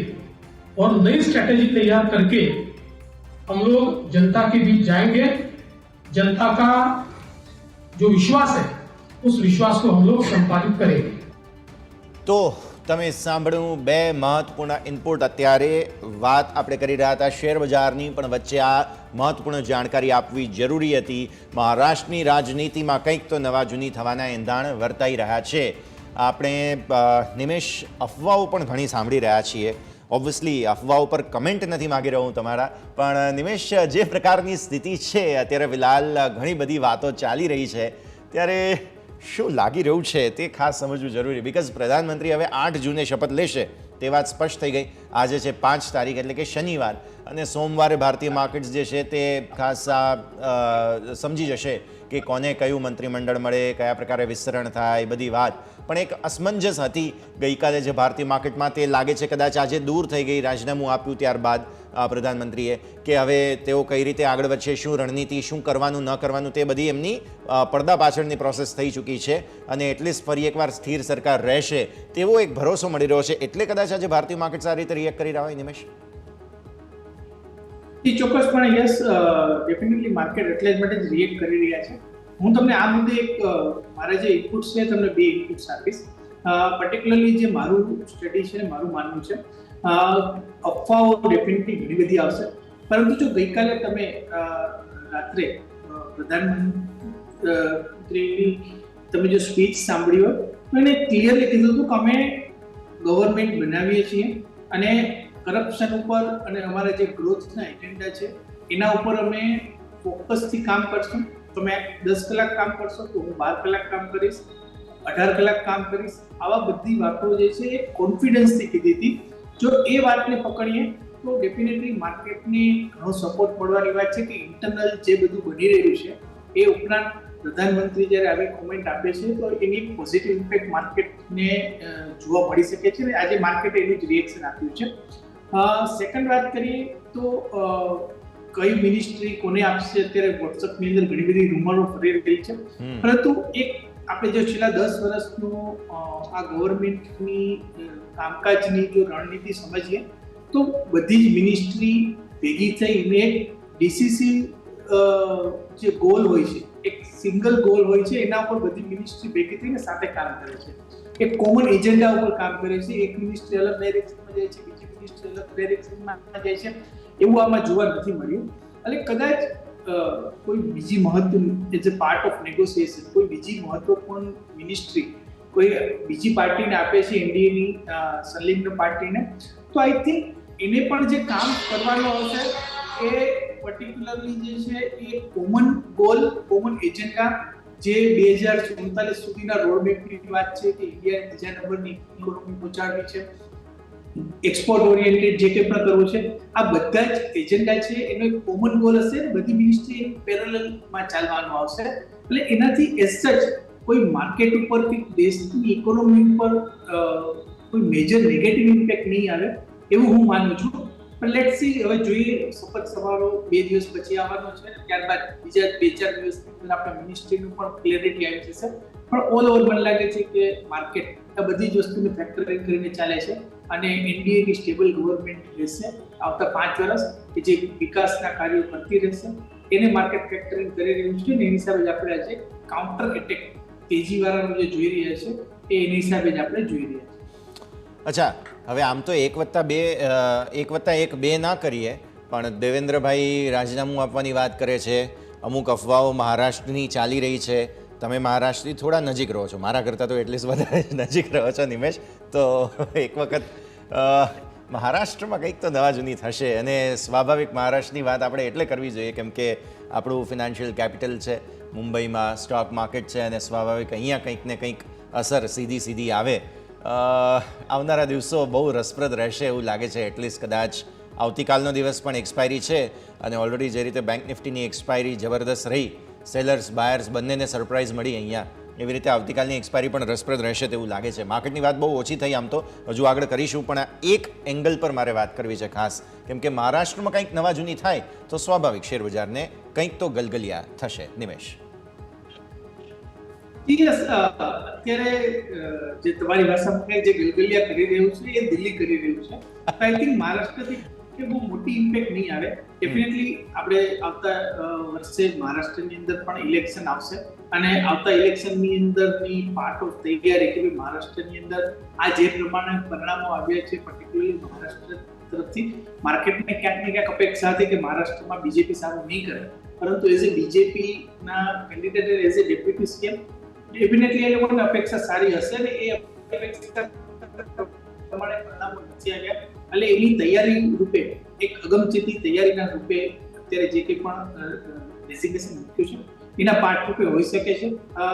और नई स्ट्रैटेजी तैयार करके हम लोग जनता के बीच जाएंगे. जनता का जो विश्वास है उस विश्वास को हम लोग संपादित करेंगे. તો તમે સાંભળ્યું બે મહત્વપૂર્ણ ઇનપુટ. અત્યારે વાત આપણે કરી રહ્યા હતા શેર બજારની, પણ વચ્ચે આ મહત્વપૂર્ણ જાણકારી આપવી જરૂરી હતી. મહારાષ્ટ્રની રાજનીતિમાં કંઈક તો નવા જૂની થવાના એંધાણ વર્તાઈ રહ્યા છે. આપણે નિમેશ અફવાઓ પણ ઘણી સાંભળી રહ્યા છીએ. ઓબ્વિયસલી અફવાઓ પર કમેન્ટ નથી માગી રહ્યો હું તમારા, પણ નિમેશ જે પ્રકારની સ્થિતિ છે અત્યારે ફિલહાલ ઘણી બધી વાતો ચાલી રહી છે, ત્યારે શું લાગી રહ્યું છે તે ખાસ સમજવું જરૂરી, બિકોઝ પ્રધાનમંત્રી હવે 8 જૂને શપથ લેશે તે વાત સ્પષ્ટ થઈ ગઈ. આજે છે 5 તારીખ એટલે કે શનિવાર, અને સોમવારે ભારતીય માર્કેટ્સ જે છે તે ખાસ સમજી જશે કે કોને કયું મંત્રીમંડળ મળે, કયા પ્રકારે વિસ્તરણ થાય, બધી વાત. પણ એક અસમંજસ હતી ગઈકાલે જે ભારતીય માર્કેટમાં, તે લાગે છે કદાચ આજે દૂર થઈ ગઈ. રાજીનામું આપ્યું ત્યારબાદ પ્રધાનમંત્રીએ કે હવે તેઓ કઈ રીતે આગળ વધશે, શું રણનીતિ, શું કરવાનું ન કરવાનું, તે બધી એમની પડદા પાછળની પ્રોસેસ થઈ ચૂકી છે, અને એટલીસ્ટ ફરી એકવાર સ્થિર સરકાર રહેશે તેવો એક ભરોસો મળી રહ્યો છે. એટલે કદાચ આજે ભારતીય માર્કેટ્સ આ રીતે રિએક્ટ કરી રહ્યા હોય. નિમેશ, ચોક્કસપણે યસ, ડેફિનેટલી માર્કેટ એટલે જ માટે જ રિએક્ટ કરી રહ્યા છે. હું તમને આ મુદ્દે એક મારા જે ઇનપુટ્સ છે તમને 2 ઇનપુટ્સ આપીશ. પર્ટિક્યુલરલી જે મારું સ્ટડી છે, મારું માનવું છે, અફવાઓ ડેફિનેટલી ઘણી બધી આવશે, પરંતુ જો ગઈકાલે તમે રાત્રે પ્રધાનમંત્રીની તમે જો સ્પીચ સાંભળી હોય તો એને ક્લિયરલી કીધું હતું કે અમે ગવર્મેન્ટ બનાવીએ છીએ અને કરપ્શન ઉપર અને અમારા જે ગ્રોથના એજન્ડા છે એના ઉપર અમે ફોકસથી કામ કરશું. તમે 10 કલાક કામ કરશો તો હું 12 કલાક કામ કરીશ, 18 કલાક કામ કરીશ. આવા બધી વાતો જે છે એ કોન્ફિડન્સથી કીધી હતી. જો એ વાતને પકડીએ તો ડેફિનેટલી માર્કેટને ઘણો સપોર્ટ મળવાની વાત છે કે ઇન્ટરનલ જે બધું બની રહ્યું છે એ ઉપરાંત પ્રધાનમંત્રી જ્યારે આવી કોમેન્ટ આપે છે તો એની પોઝિટિવ ઇમ્પેક્ટ માર્કેટને જોવા મળી શકે છે, અને આજે માર્કેટે એનું જ રિએક્શન આપ્યું છે. સેકન્ડ વાત કરીએ તો કઈ મિનિસ્ટ્રી કોને આપશે, અત્યારે વોટ્સઅપની અંદર ઘણી બધી રૂમરો ફરી રહી છે, પરંતુ એક આપણે જો છેલ્લા 10 વર્ષનું આ ગવર્મેન્ટની કામકાજની જો રણનીતિ સમજીએ તો બધી જ મિનિસ્ટ્રી ભેગી થઈને એક ડીસીસી જે ગોલ હોય છે, એક સિંગલ ગોલ હોય છે, એના ઉપર બધી મિનિસ્ટ્રી ભેગી થઈને સાથે કામ કરે છે, એક કોમન એજન્ડા ઉપર કામ કરે છે. એક મિનિસ્ટ્રી અલગ ડાયરેક્શનમાં જાય છે, બીજી મિનિસ્ટ્રી અલગ ડાયરેક્શનમાં જાય છે, એવું આમાં જોવા નથી મળ્યું. એટલે કદાચ કોઈ બીજી મહત્વની as a part of negotiation કોઈ બીજી મહત્વપૂર્ણ મિનિસ્ટ્રી કોઈ બીજી પાર્ટીને આપે છે, એનડીએની સંલગ્ન પાર્ટીને, તો આઈ થિંક એને પણ જે કામ કરવાનું હશે એ પર્ટિક્યુલરલી જે છે એ કોમન ગોલ, કોમન એજન્ડા, જે 2047 સુધીના રોડમેપની વાત છે કે ઇન્ડિયાને બીજા નંબરની ઇકોનોમી પહોંચાડવી છે, એક્સપોર્ટ ઓરિએન્ટેડ જે કંઈ પણ કરવું છે, આ બધા જ એજન્ડા છે એનો એક કોમન ગોલ હશે. બધી મિનિસ્ટ્રી પેરેલલમાં ચાલવાનું આવશે. એટલે એનાથી એઝ સચ કોઈ માર્કેટ ઉપર કે દેશની ઇકોનોમી ઉપર કોઈ મેજર નેગેટિવ ઇમ્પેક્ટ નહીં આવે એવું હું માનું છું. પણ લેટ્સ સી, હવે જોઈએ. શપથ સમારોહ 2 દિવસ પછી આવવાનો છે, ત્યારબાદ બીજા 2-4 દિવસની અંદર આપણા મિનિસ્ટ્રીનું પણ ક્લિયરિટી આવી જશે. પણ ઓલ ઓવર મને લાગે છે કે માર્કેટ આ બધી જ વસ્તુને ફેક્ટર કરીને ચાલે છે અને એનડીએની સ્ટેબલ ગવર્મેન્ટ રહેશે આવતા 5 વર્ષ કે જે વિકાસના કાર્યો કરતી રહેશે. એને માર્કેટ ફેક્ટરિંગ કરી રહ્યું છે, એની હિસાબે જ આપણે આજે કાઉન્ટર એટેક તેજીવાળાનું જે જોઈ રહ્યા છે એ એની હિસાબે જ આપણે જોઈ રહ્યા છીએ. અચ્છા, હવે આમ તો 1+1=2 ના કરીએ, પણ દેવેન્દ્રભાઈ રાજીનામું આપવાની વાત કરે છે. અમુક અફવાઓ મહારાષ્ટ્રની ચાલી રહી છે. તમે મહારાષ્ટ્રથી થોડા નજીક રહો છો, મારા કરતાં તો એટલીસ્ટ વધારે નજીક રહો છો નિમેશ, તો એક વખત મહારાષ્ટ્રમાં કંઈક તો નવા જૂની થશે. અને સ્વાભાવિક મહારાષ્ટ્રની વાત આપણે એટલે કરવી જોઈએ કેમ કે આપણું ફિનાન્શિયલ કેપિટલ છે, મુંબઈમાં સ્ટોક માર્કેટ છે, અને સ્વાભાવિક અહીંયા કંઈક ને કંઈક અસર સીધી આવે. આવનારા દિવસો બહુ રસપ્રદ રહેશે એવું લાગે છે. એટલીસ્ટ કદાચ આવતીકાલનો દિવસ પણ એક્સપાયરી છે, અને ઓલરેડી જે રીતે બેંક નિફ્ટીની એક્સપાયરી જબરદસ્ત રહી, સેલર્સ બાયર્સ બંનેને સરપ્રાઇઝ મળી અહીંયા, એવી રીતે આવતીકાલની એક્સપાયરી પણ રસપ્રદ રહેશે તેવું લાગે છે. માર્કેટની વાત બહુ ઓછી થઈ, આમ તો હજુ આગળ કરીશું, પણ એક એંગલ પર મારે વાત કરવી છે ખાસ, કેમ કે મહારાષ્ટ્રમાં કંઈક નવા જૂની થાય તો સ્વાભાવિક શેરબજારને કંઈક તો ગલગલિયા થશે. નિમેશ, અત્યારે જે તમારી ભાષામાં જે ગલગલિયા કરી રહ્યું છે એ દિલ્હી કરી રહ્યું છે. આઈ થિંક મહારાષ્ટ્રથી બહુ મોટી ઇમ્પેક્ટ નહીં આવે. ડેફિનેટલી આપણે આવતા વર્ષે મહારાષ્ટ્રની અંદર પણ ઇલેક્શન આવશે, અને આવતા ઇલેક્શનની અંદરની પાર્ટ ઓફ તૈયારી કે મહારાષ્ટ્રની અંદર આ જે પ્રમાણે પરિણામો આવ્યા છે, પર્ટિક્યુલરલી મહારાષ્ટ્ર તરફથી માર્કેટને ક્યાંક ને ક્યાંક અપેક્ષા હતી કે મહારાષ્ટ્રમાં બીજેપી સારું નહીં કરે, પરંતુ એઝ એ બીજેપીના candidate as a deputy CM definitely એ લોકોની અપેક્ષા સારી હશે, અને એ અપેક્ષા પ્રમાણે પરિણામો નથી આવ્યા. એટલે એની તૈયારી રૂપે, એક અગમચેતી તૈયારીના રૂપે અત્યારે જે કંઈ પણ ડેઝિગ્નેશન મૂક્યું છે એના પાર્ટ રૂપે હોઈ શકે છે.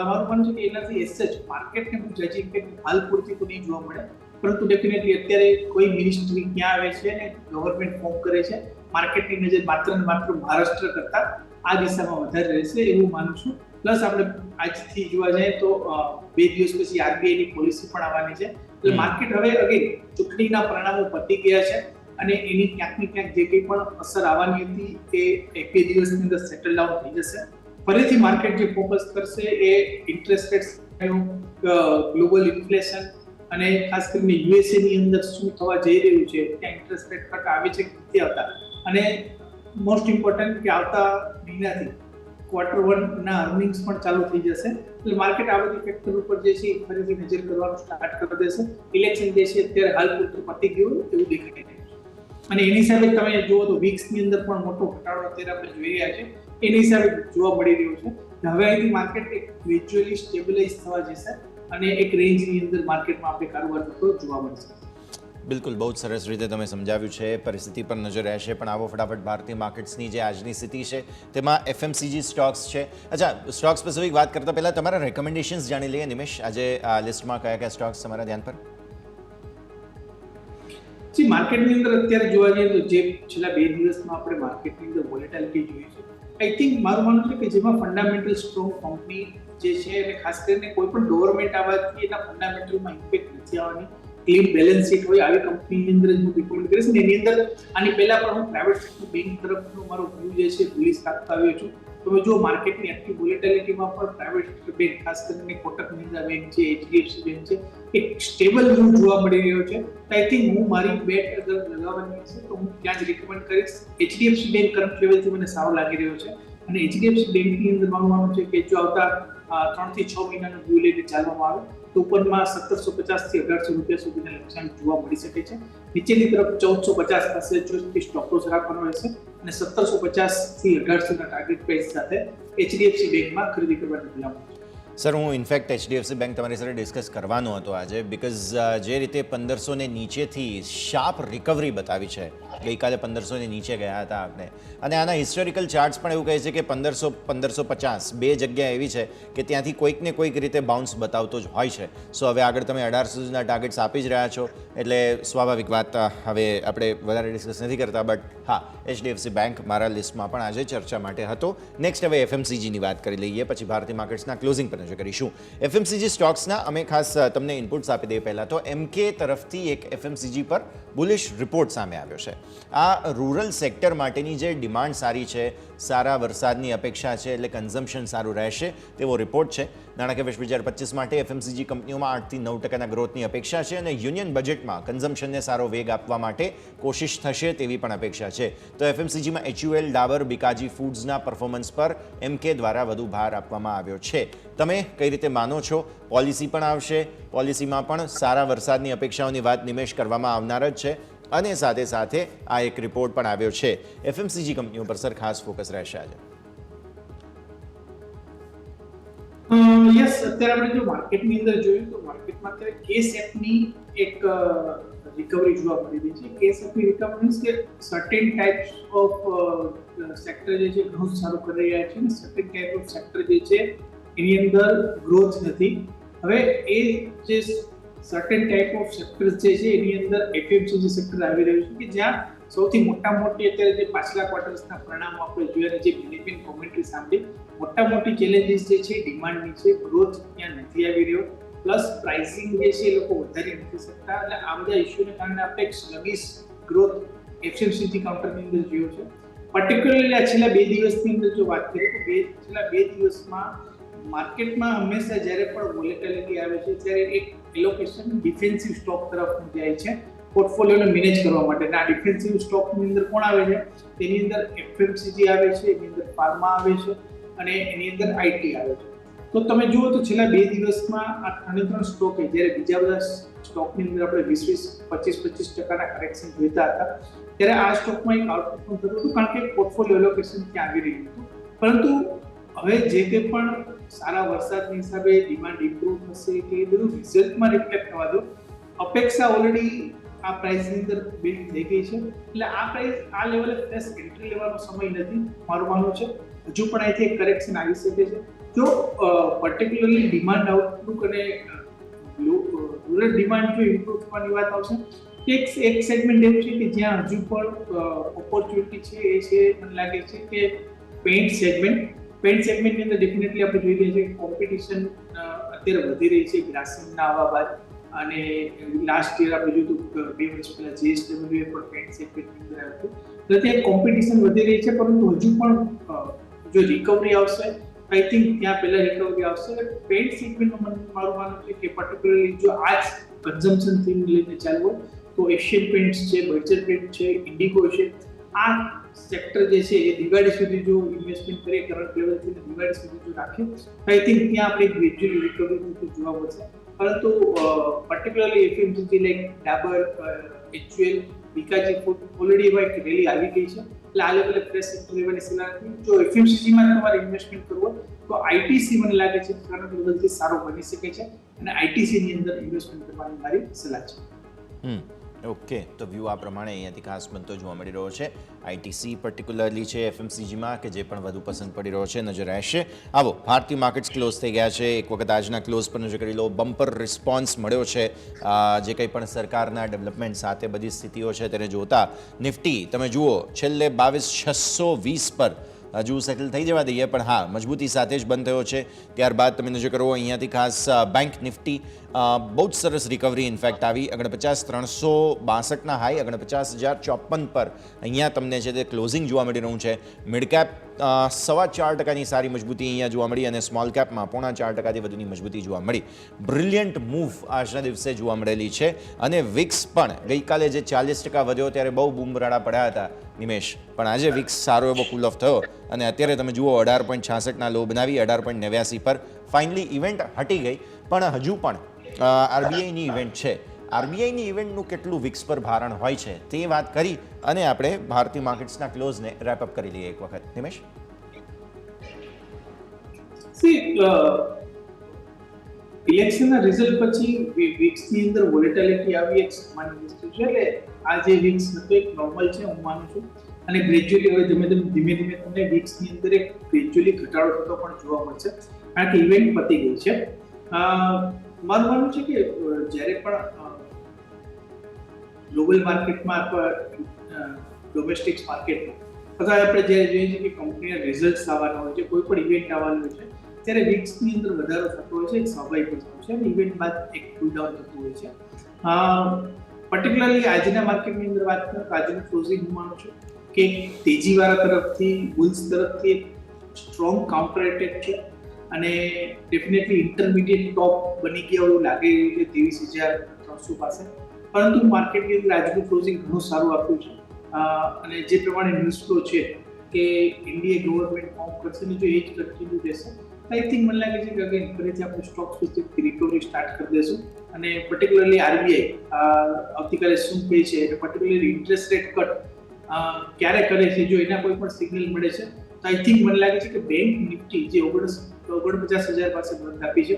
મારું માનવું છે કે એનાથી એસેચ માર્કેટને બહુ જજી ઇમ્પેક્ટ હાલ પૂરતી તો નહીં જોવા મળે, પરંતુ ડેફિનેટલી અત્યારે કોઈ મિનિસ્ટ્રી ક્યાં આવે છે અને ગવર્મેન્ટ ફોર્મ કરે છે, માર્કેટની નજર માત્ર ને માત્ર મહારાષ્ટ્ર કરતા આ દિશામાં વધારે રહેશે એવું માનું છું. પ્લસ આપણે આજથી જોવા જઈએ તો 2 દિવસ પછી આરબીઆઈ ની પોલિસી પણ આવવાની છે, એટલે માર્કેટ હવે અગેન ચૂંટણીના પરિણામો પતી ગયા છે અને એની ક્યાંક ને ક્યાંક જે કંઈ પણ અસર આવવાની હતી એ 1-2 દિવસની અંદર સેટલ ડાઉન થઈ જશે. ફરીથી માર્કેટ જે ફોકસ કરશે એ ઇન્ટરેસ્ટ રેટ્સ, ગ્લોબલ ઇન્ફ્લેશન અને ખાસ કરીને યુએસએ ની અંદર શું થવા જઈ રહ્યું છે, ત્યાં ઇન્ટરેસ્ટ રેટ કટ આવે છે કે નથી આવતા, અને મોસ્ટ ઇમ્પોર્ટન્ટ કે આવતા મહિનાથી Q1 ના અર્નિંગ્સ પણ ચાલુ થઈ જશે, એટલે માર્કેટ આ બધી ફેક્ટર ઉપર જે છે ફરીથી નજર કરવાનું સ્ટાર્ટ કરી દેશે. ઇલેક્શન જે છે અત્યારે હાલ પૂરતું પતી ગયું એવું દેખાઈ રહ્યું છે, અને એની હિસાબે તમે જુઓ તો વીક્સ ની અંદર પણ મોટો ઘટાડો અત્યારે આપણે જોઈ રહ્યા છે, એની હિસાબે જોવા મળી રહ્યું છે. હવે અહીંથી માર્કેટ એક ગ્રેજ્યુઅલી સ્ટેબિલાઇઝ થવા જશે અને એક રેન્જની અંદર માર્કેટમાં આપણે કારોબાર થતો જોવા મળશે. બિલકુલ, બહુ જ સરસ રીતે તમે સમજાવ્યું છે. પરિસ્થિતિ પર નજર રહેશે, પણ આવો ફટાફટ ભારતીય માર્કેટ્સની જે આજની સ્થિતિ છે તેમાં FMCG સ્ટોક્સ છે. અચ્છા, સ્ટોક સ્પેસિફિક વાત કરતા પહેલા તમારા રેકમેન્ડેશન્સ જાણી લઈએ. નિમેશ, આજે આ લિસ્ટમાં કયા કયા સ્ટોક્સ તમારા ધ્યાન પર? માર્કેટની અંદર અત્યારે જોવા જઈએ તો જે છેલ્લા 2 દિવસમાં આપણે માર્કેટની અંદર વોલેટિલિટી જોઈ છે, આઈ થિંક મારું માનવું છે કે જેમાં ફંડામેન્ટલ સ્ટ્રોંગ કંપની જે છે અને ખાસ કરીને કોઈ પણ ગવર્મેન્ટ આવવાથી એના ફંડામેન્ટલમાં ઇમ્પેક્ટ નથી આવવાની, ક્લીન બેલેન્સ શીટ હોય આવી કંપનીની અંદર હું રિકમેન્ડ કરીશ. ને એની અંદર આની પહેલા પણ હું પ્રાઇવેટ સેક્ટર બેંક તરફનો મારો વ્યૂ જે છે બુલિશ રાખતો આવ્યો છું. તમે જો માર્કેટની એક્ટિવ વોલેટિલિટીમાં પણ પ્રાઇવેટ સેક્ટર બેંક ખાસ કરીને કોટક મહિન્દ્રા બેંક છે, HDFC બેંક છે, એક સ્ટેબલ વ્યૂ જોવા મળી રહ્યો છે. આઈ થિંક હું મારી બેટ અગર લગાવવાની છે તો હું ત્યાં જ રિકમેન્ડ કરીશ. HDFC બેંક કરંટ લેવલથી મને સારો લાગી રહ્યો છે, અને HDFC બેંકની અંદર મારું માનવું છે કે જો આવતા 3 થી 6 મહિનાનો વ્યૂ લઈને ચાલવામાં આવે તો ઉપરમાં 1750 થી 1800 રૂપિયા સુધીના લક્ષ્યાંક જોવા મળી શકે છે. નીચેની તરફ 1450 પાસે ચોથી સ્ટોપ લોસ રાખવાનો રહેશે, અને 1750 થી 1800 ના ટાર્ગેટ પ્રાઇસ સાથે HDFC બેંકમાં ખરીદી કરવાની ભલામણ છે. સર, હું ઇનફેક્ટ HDFC બેંક તમારી સાથે ડિસ્કસ કરવાનો હતો આજે, બિકોઝ જે રીતે 1500 ને નીચેથી શાર્પ રિકવરી બતાવી છે, ગઈકાલે 1500 ને નીચે ગયા હતા આપણે, અને આના હિસ્ટોરિકલ ચાર્ટ્સ પણ એવું કહે છે કે 1500 1550 બે જગ્યા એવી છે કે ત્યાંથી કોઈક ને કોઈક રીતે બાઉન્સ બતાવતો જ હોય છે. સો હવે આગળ તમે 1800 સુધીના ટાર્ગેટ્સ આપી જ રહ્યા છો, એટલે સ્વાભાવિક વાત હવે આપણે વધારે ડિસ્કસ નથી કરતા, બટ હા, HDFC બેંક મારા લિસ્ટમાં પણ આજે ચર્ચા માટે હતો. નેક્સ્ટ હવે FMCGની વાત કરી લઈએ, પછી ભારતીય માર્કેટ્સના ક્લોઝિંગ પર કરીશું. FMCG સ્ટોક્સના અમે ખાસ તમને ઇનપુટ્સ આપી દઈએ. પહેલાં તો MK તરફથી એક FMCG પર બુલિશ રિપોર્ટ સામે આવ્યો છે. આ રૂરલ સેક્ટર માટેની જે ડિમાન્ડ સારી છે, સારા વરસાદની અપેક્ષા છે, એટલે કન્ઝમ્પશન સારું રહેશે તેવો રિપોર્ટ છે. નાણાકીય વર્ષ 2025 માટે FMCG કંપનીઓમાં 8 થી 9% ગ્રોથની અપેક્ષા છે, અને યુનિયન બજેટમાં કન્ઝમ્પશનને સારો વેગ આપવા માટે કોશિશ થશે તેવી પણ અપેક્ષા છે. તો FMCGમાં HUL, ડાબર, બીકાજી ફૂડ્સના પરફોર્મન્સ પર MK દ્વારા વધુ ભાર આપવામાં આવ્યો છે. તમે કઈ રીતે માનો છો? પોલિસી પણ આવશે, પોલિસીમાં પણ સારા વરસાદની અપેક્ષાઓની વાત નિમેશ કરવામાં આવનાર જ છે, અને સાથે સાથે આ એક રિપોર્ટ પણ આવ્યો છે. FMCG કંપનીઓ પર સર ખાસ ફોકસ રહેશે આજે. યસ, અત્યારે આપણે જો માર્કેટની અંદર જોયું તો માર્કેટમાં અત્યારે K-શેપની એક રિકવરી જોવા મળી રહી છે. K-શેપની રિકવરી મીન્સ કે સર્ટેન ટાઈપ્સ ઓફ સેક્ટર જે છે ઘણું સારું કરી રહ્યા છે, અને સર્ટેન ટાઈપ ઓફ સેક્ટર જે છે એની અંદર ગ્રોથ નથી. હવે એ જે સર્ટેન ટાઈપ ઓફ સેક્ટર્સ જે છે એની અંદર FMCG સેક્ટર આવી રહ્યું છે, કે જ્યાં સૌથી મોટી અત્યારે જે પાછલા ક્વાર્ટર્સના પરિણામો આપણે જોયા, જે મેનેજમેન્ટ કોમેન્ટ્રી સાંભળી, મોટી ચેલેન્જીસ જે છે ડિમાન્ડની છે, ગ્રોથ ત્યાં નથી આવી રહ્યો, પ્લસ પ્રાઇસિંગ જે છે એ લોકો વધારી નથી શકતા, એટલે આ બધા ઇશ્યુને કારણે આપણે એક સ્લગિશ ગ્રોથ FMCG કાઉન્ટરની અંદર જોયો છે. પર્ટિક્યુલરલી આ છેલ્લા 2 દિવસની અંદર જો વાત કરીએ તો છેલ્લા 2 દિવસમાં માર્કેટમાં હંમેશા જ્યારે પણ વોલેટિલિટી આવે છે ત્યારે એક એલોકેશન ડિફેન્સિવ સ્ટોક તરફ જાય છે, પોર્ટફોલિયોને મેનેજ કરવા માટે. આ ડિફેન્સિવ સ્ટોકની અંદર કોણ આવે છે? તેની અંદર FMCG આવે છે, એની અંદર ફાર્મા આવે છે, અને એની અંદર IT આવે છે. તો તમે જુઓ તો છેલ્લા 2 દિવસમાં આ 3 સ્ટોક, જ્યારે બીજા બધા સ્ટોકની અંદર આપણે 20-25% કરેક્શન જોઈતા હતા, ત્યારે આ સ્ટોકમાં એક આઉટપુટ થતું હતું, કારણ કે પોર્ટફોલિયો એલોકેશન ત્યાં આવી રહ્યું હતું. પરંતુ હવે જે તે પણ સારા વરસાદની હિસાબે ડિમાન્ડ ઇમ્પ્રૂવ થશે કે એ બધું રિઝલ્ટમાં રિફ્લેક્ટ થવા દો. અપેક્ષા ઓલરેડી આ પ્રાઇસની અંદર બિલ્ડ થઈ ગઈ છે. એટલે આ પ્રાઇસ આ લેવલે ફ્રેશ એન્ટ્રી લેવાનો સમય નથી મારું માનવું છે. હજુ પણ અહીંથી એક કરેક્શન આવી શકે છે. જો પર્ટિક્યુલરલી ડિમાન્ડ આઉટલુક અને રૂરલ ડિમાન્ડ જો ઇમ્પ્રૂવ થવાની વાત આવશે, એક સેગમેન્ટ એવું છે કે જ્યાં હજુ પણ ઓપોર્ચ્યુનિટી છે એ છે મને લાગે છે કે પેઇન્ટ સેગમેન્ટની અંદર ડેફિનેટલી આપણે જોઈ રહ્યા છીએ કે કોમ્પિટિશન અત્યારે વધી રહી છે ગ્રાસિમના આવવા બાદ. અને લાસ્ટ યર આપણે જોયું હતું 2 વર્ષ પહેલા JSW પણ પેઇન્ટ સેગમેન્ટની અંદર આવ્યું હતું. એટલે ત્યાં કોમ્પિટિશન વધી રહી છે, પરંતુ હજુ પણ જો રિકવરી આવશે, આઈ થિંક ત્યાં પહેલા રિકવરી આવશે. પેઇન્ટ સેગમેન્ટમાં મારું માનવું છે કે પર્ટિક્યુલરલી જો આ જ કન્ઝમ્પશન થીમ લઈને ચાલવું તો એશિયન પેઇન્ટ્સ છે, બર્જર પેઇન્ટ છે, ઇન્ડિગો છે, આ સેક્ટર જે છે એ દિવાળી સુધી જો ઇન્વેસ્ટમેન્ટ કરીએ કરંટ લેવલથી દિવાળી સુધી જો રાખે તો આઈ થિંક ત્યાં આપણે ગ્રેજ્યુઅલી રિકવરી જોવા મળશે. પરંતુ particularly FMCG like Dabur, HUL, Bikaji food already એમાં એક રેલી આવી ગઈ છે. એટલે આ લેવલે ફ્રેશ એન્ટ્રી લેવાની સલાહ નથી. જો FMCGમાં તમારે ઇન્વેસ્ટમેન્ટ કરવું તો ITC મને લાગે છે કરંટ લેવલથી સારો બની શકે છે અને ITC ની અંદર ઇન્વેસ્ટમેન્ટ કરવાની મારી સલાહ છે. ઓકે, તો વ્યૂ આ પ્રમાણે અહીંયાથી ખાસ બનતો જોવા મળી રહ્યો છે. આઈટીસી પર્ટિક્યુલરલી છે FMCGમાં કે જે પણ વધુ પસંદ પડી રહ્યો છે, નજર રહેશે. આવો, ભારતીય માર્કેટ્સ ક્લોઝ થઈ ગયા છે. એક વખત આજના ક્લોઝ પર નજર કરી લો. બમ્પર રિસ્પોન્સ મળ્યો છે જે કંઈ પણ સરકારના ડેવલપમેન્ટ સાથે બધી સ્થિતિઓ છે તેને જોતા. નિફ્ટી તમે જુઓ છેલ્લે 22,620 પર હજુ સેટલ થઈ જવા દઈએ, પણ હા મજબૂતી સાથે જ બંધ થયો છે. ત્યારબાદ તમે નજર કરો અહીંયાથી ખાસ બેંક નિફ્ટી બહુ જ સરસ રિકવરી ઇનફેક્ટ આવી. 49,362ના હાઈ 49,054 પર અહીંયા તમને છે તે ક્લોઝિંગ જોવા મળી રહ્યું છે. મિડ કેપ 4.25% સારી મજબૂતી અહીંયા જોવા મળી અને સ્મોલ કેપમાં 4.5%થી વધુની મજબૂતી જોવા મળી. બ્રિલિયન્ટ મૂવ આજના દિવસે જોવા મળેલી છે. અને વિક્સ પણ ગઈકાલે જે 40% વધ્યો ત્યારે બહુ બૂમરાડા પડ્યા હતા નિમેશ, પણ આજે વિક્સ સારો એવો કુલ ઓફ થયો અને અત્યારે તમે જુઓ 18.66ના લો બનાવી 18.89 પર. ફાઇનલી ઇવેન્ટ હટી ગઈ, પણ હજુ પણ RBIની ઇવેન્ટ છે. RBIની ઇવેન્ટનું કેટલું વિક્સ પર ભારણ હોય છે તે વાત કરી અને આપણે ભારતીય માર્કેટ્સના ક્લોઝને રેપઅપ કરી લઈએ એક વખત. નિમેશ, ઇલેક્શનના રિઝલ્ટ પછી વિક્સની અંદર વોલેટિલિટી આવી એક સામાન્ય વસ્તુ છે. એટલે આ જે વિક્સ હતો એક નોર્મલ છે હું માનું છું અને ગ્રેજ્યુઅલી હવે ધીમે ધીમે તમને વિક્સની અંદર એક ગ્રેજ્યુઅલી ઘટાડો થતો પણ જોવા મળશે કારણ કે ઇવેન્ટ પતી ગઈ છે. મારું માનવું છે કે જ્યારે પણ ગ્લોબલ માર્કેટમાં અથવા ડોમેસ્ટિક માર્કેટમાં અથવા આપણે જ્યારે જોઈએ છીએ કે કંપનીના રિઝલ્ટ્સ આવવાના હોય છે, કોઈ પણ ઇવેન્ટ આવવાનું હોય છે, ત્યારે વિક્સની અંદર વધારો થતો હોય છે. એક સ્વાભાવિક વસ્તુ છે અને ઇવેન્ટ બાદ એક કુલ ડાઉન થતું હોય છે. પર્ટિક્યુલરલી આજના માર્કેટની અંદર વાત કરું તો આજનું ક્લોઝિંગ હું માનું છું કે તેજીવાળા તરફથી બુલ્સ તરફથી સ્ટ્રોંગ કાઉન્ટર એટેક છે અને ડેફિનેટલી ઇન્ટરમીડિયેટ ટોપ બની ગયા એવું લાગી રહ્યું છે 23,300 પાસે. પરંતુ માર્કેટની અંદર આજનું ક્લોઝિંગ ઘણું સારું આપ્યું છે અને જે પ્રમાણે ન્યૂઝ ફ્લો છે કે ઇન્ડિયા ગવર્મેન્ટ ફોર્મ કરશે ને જો એ જ કન્ટિન્યુ રહેશે આઈ થિંક મને લાગે છે કે અગેન ફરીથી આપણે સ્ટોક સ્પેસિફિક રિકવરી સ્ટાર્ટ કરી દઈશું. અને પર્ટિક્યુલરલી RBI આવતીકાલે શું કહે છે અને પર્ટિક્યુલરલી ઇન્ટરેસ્ટ રેટ કટ ક્યારે કરે છે જો એના કોઈ પણ સિગ્નલ મળે છે તો આઈ થિંક મને લાગે છે કે બેંક નિફ્ટી જે 49,000 પાસે બંધ આપી છે,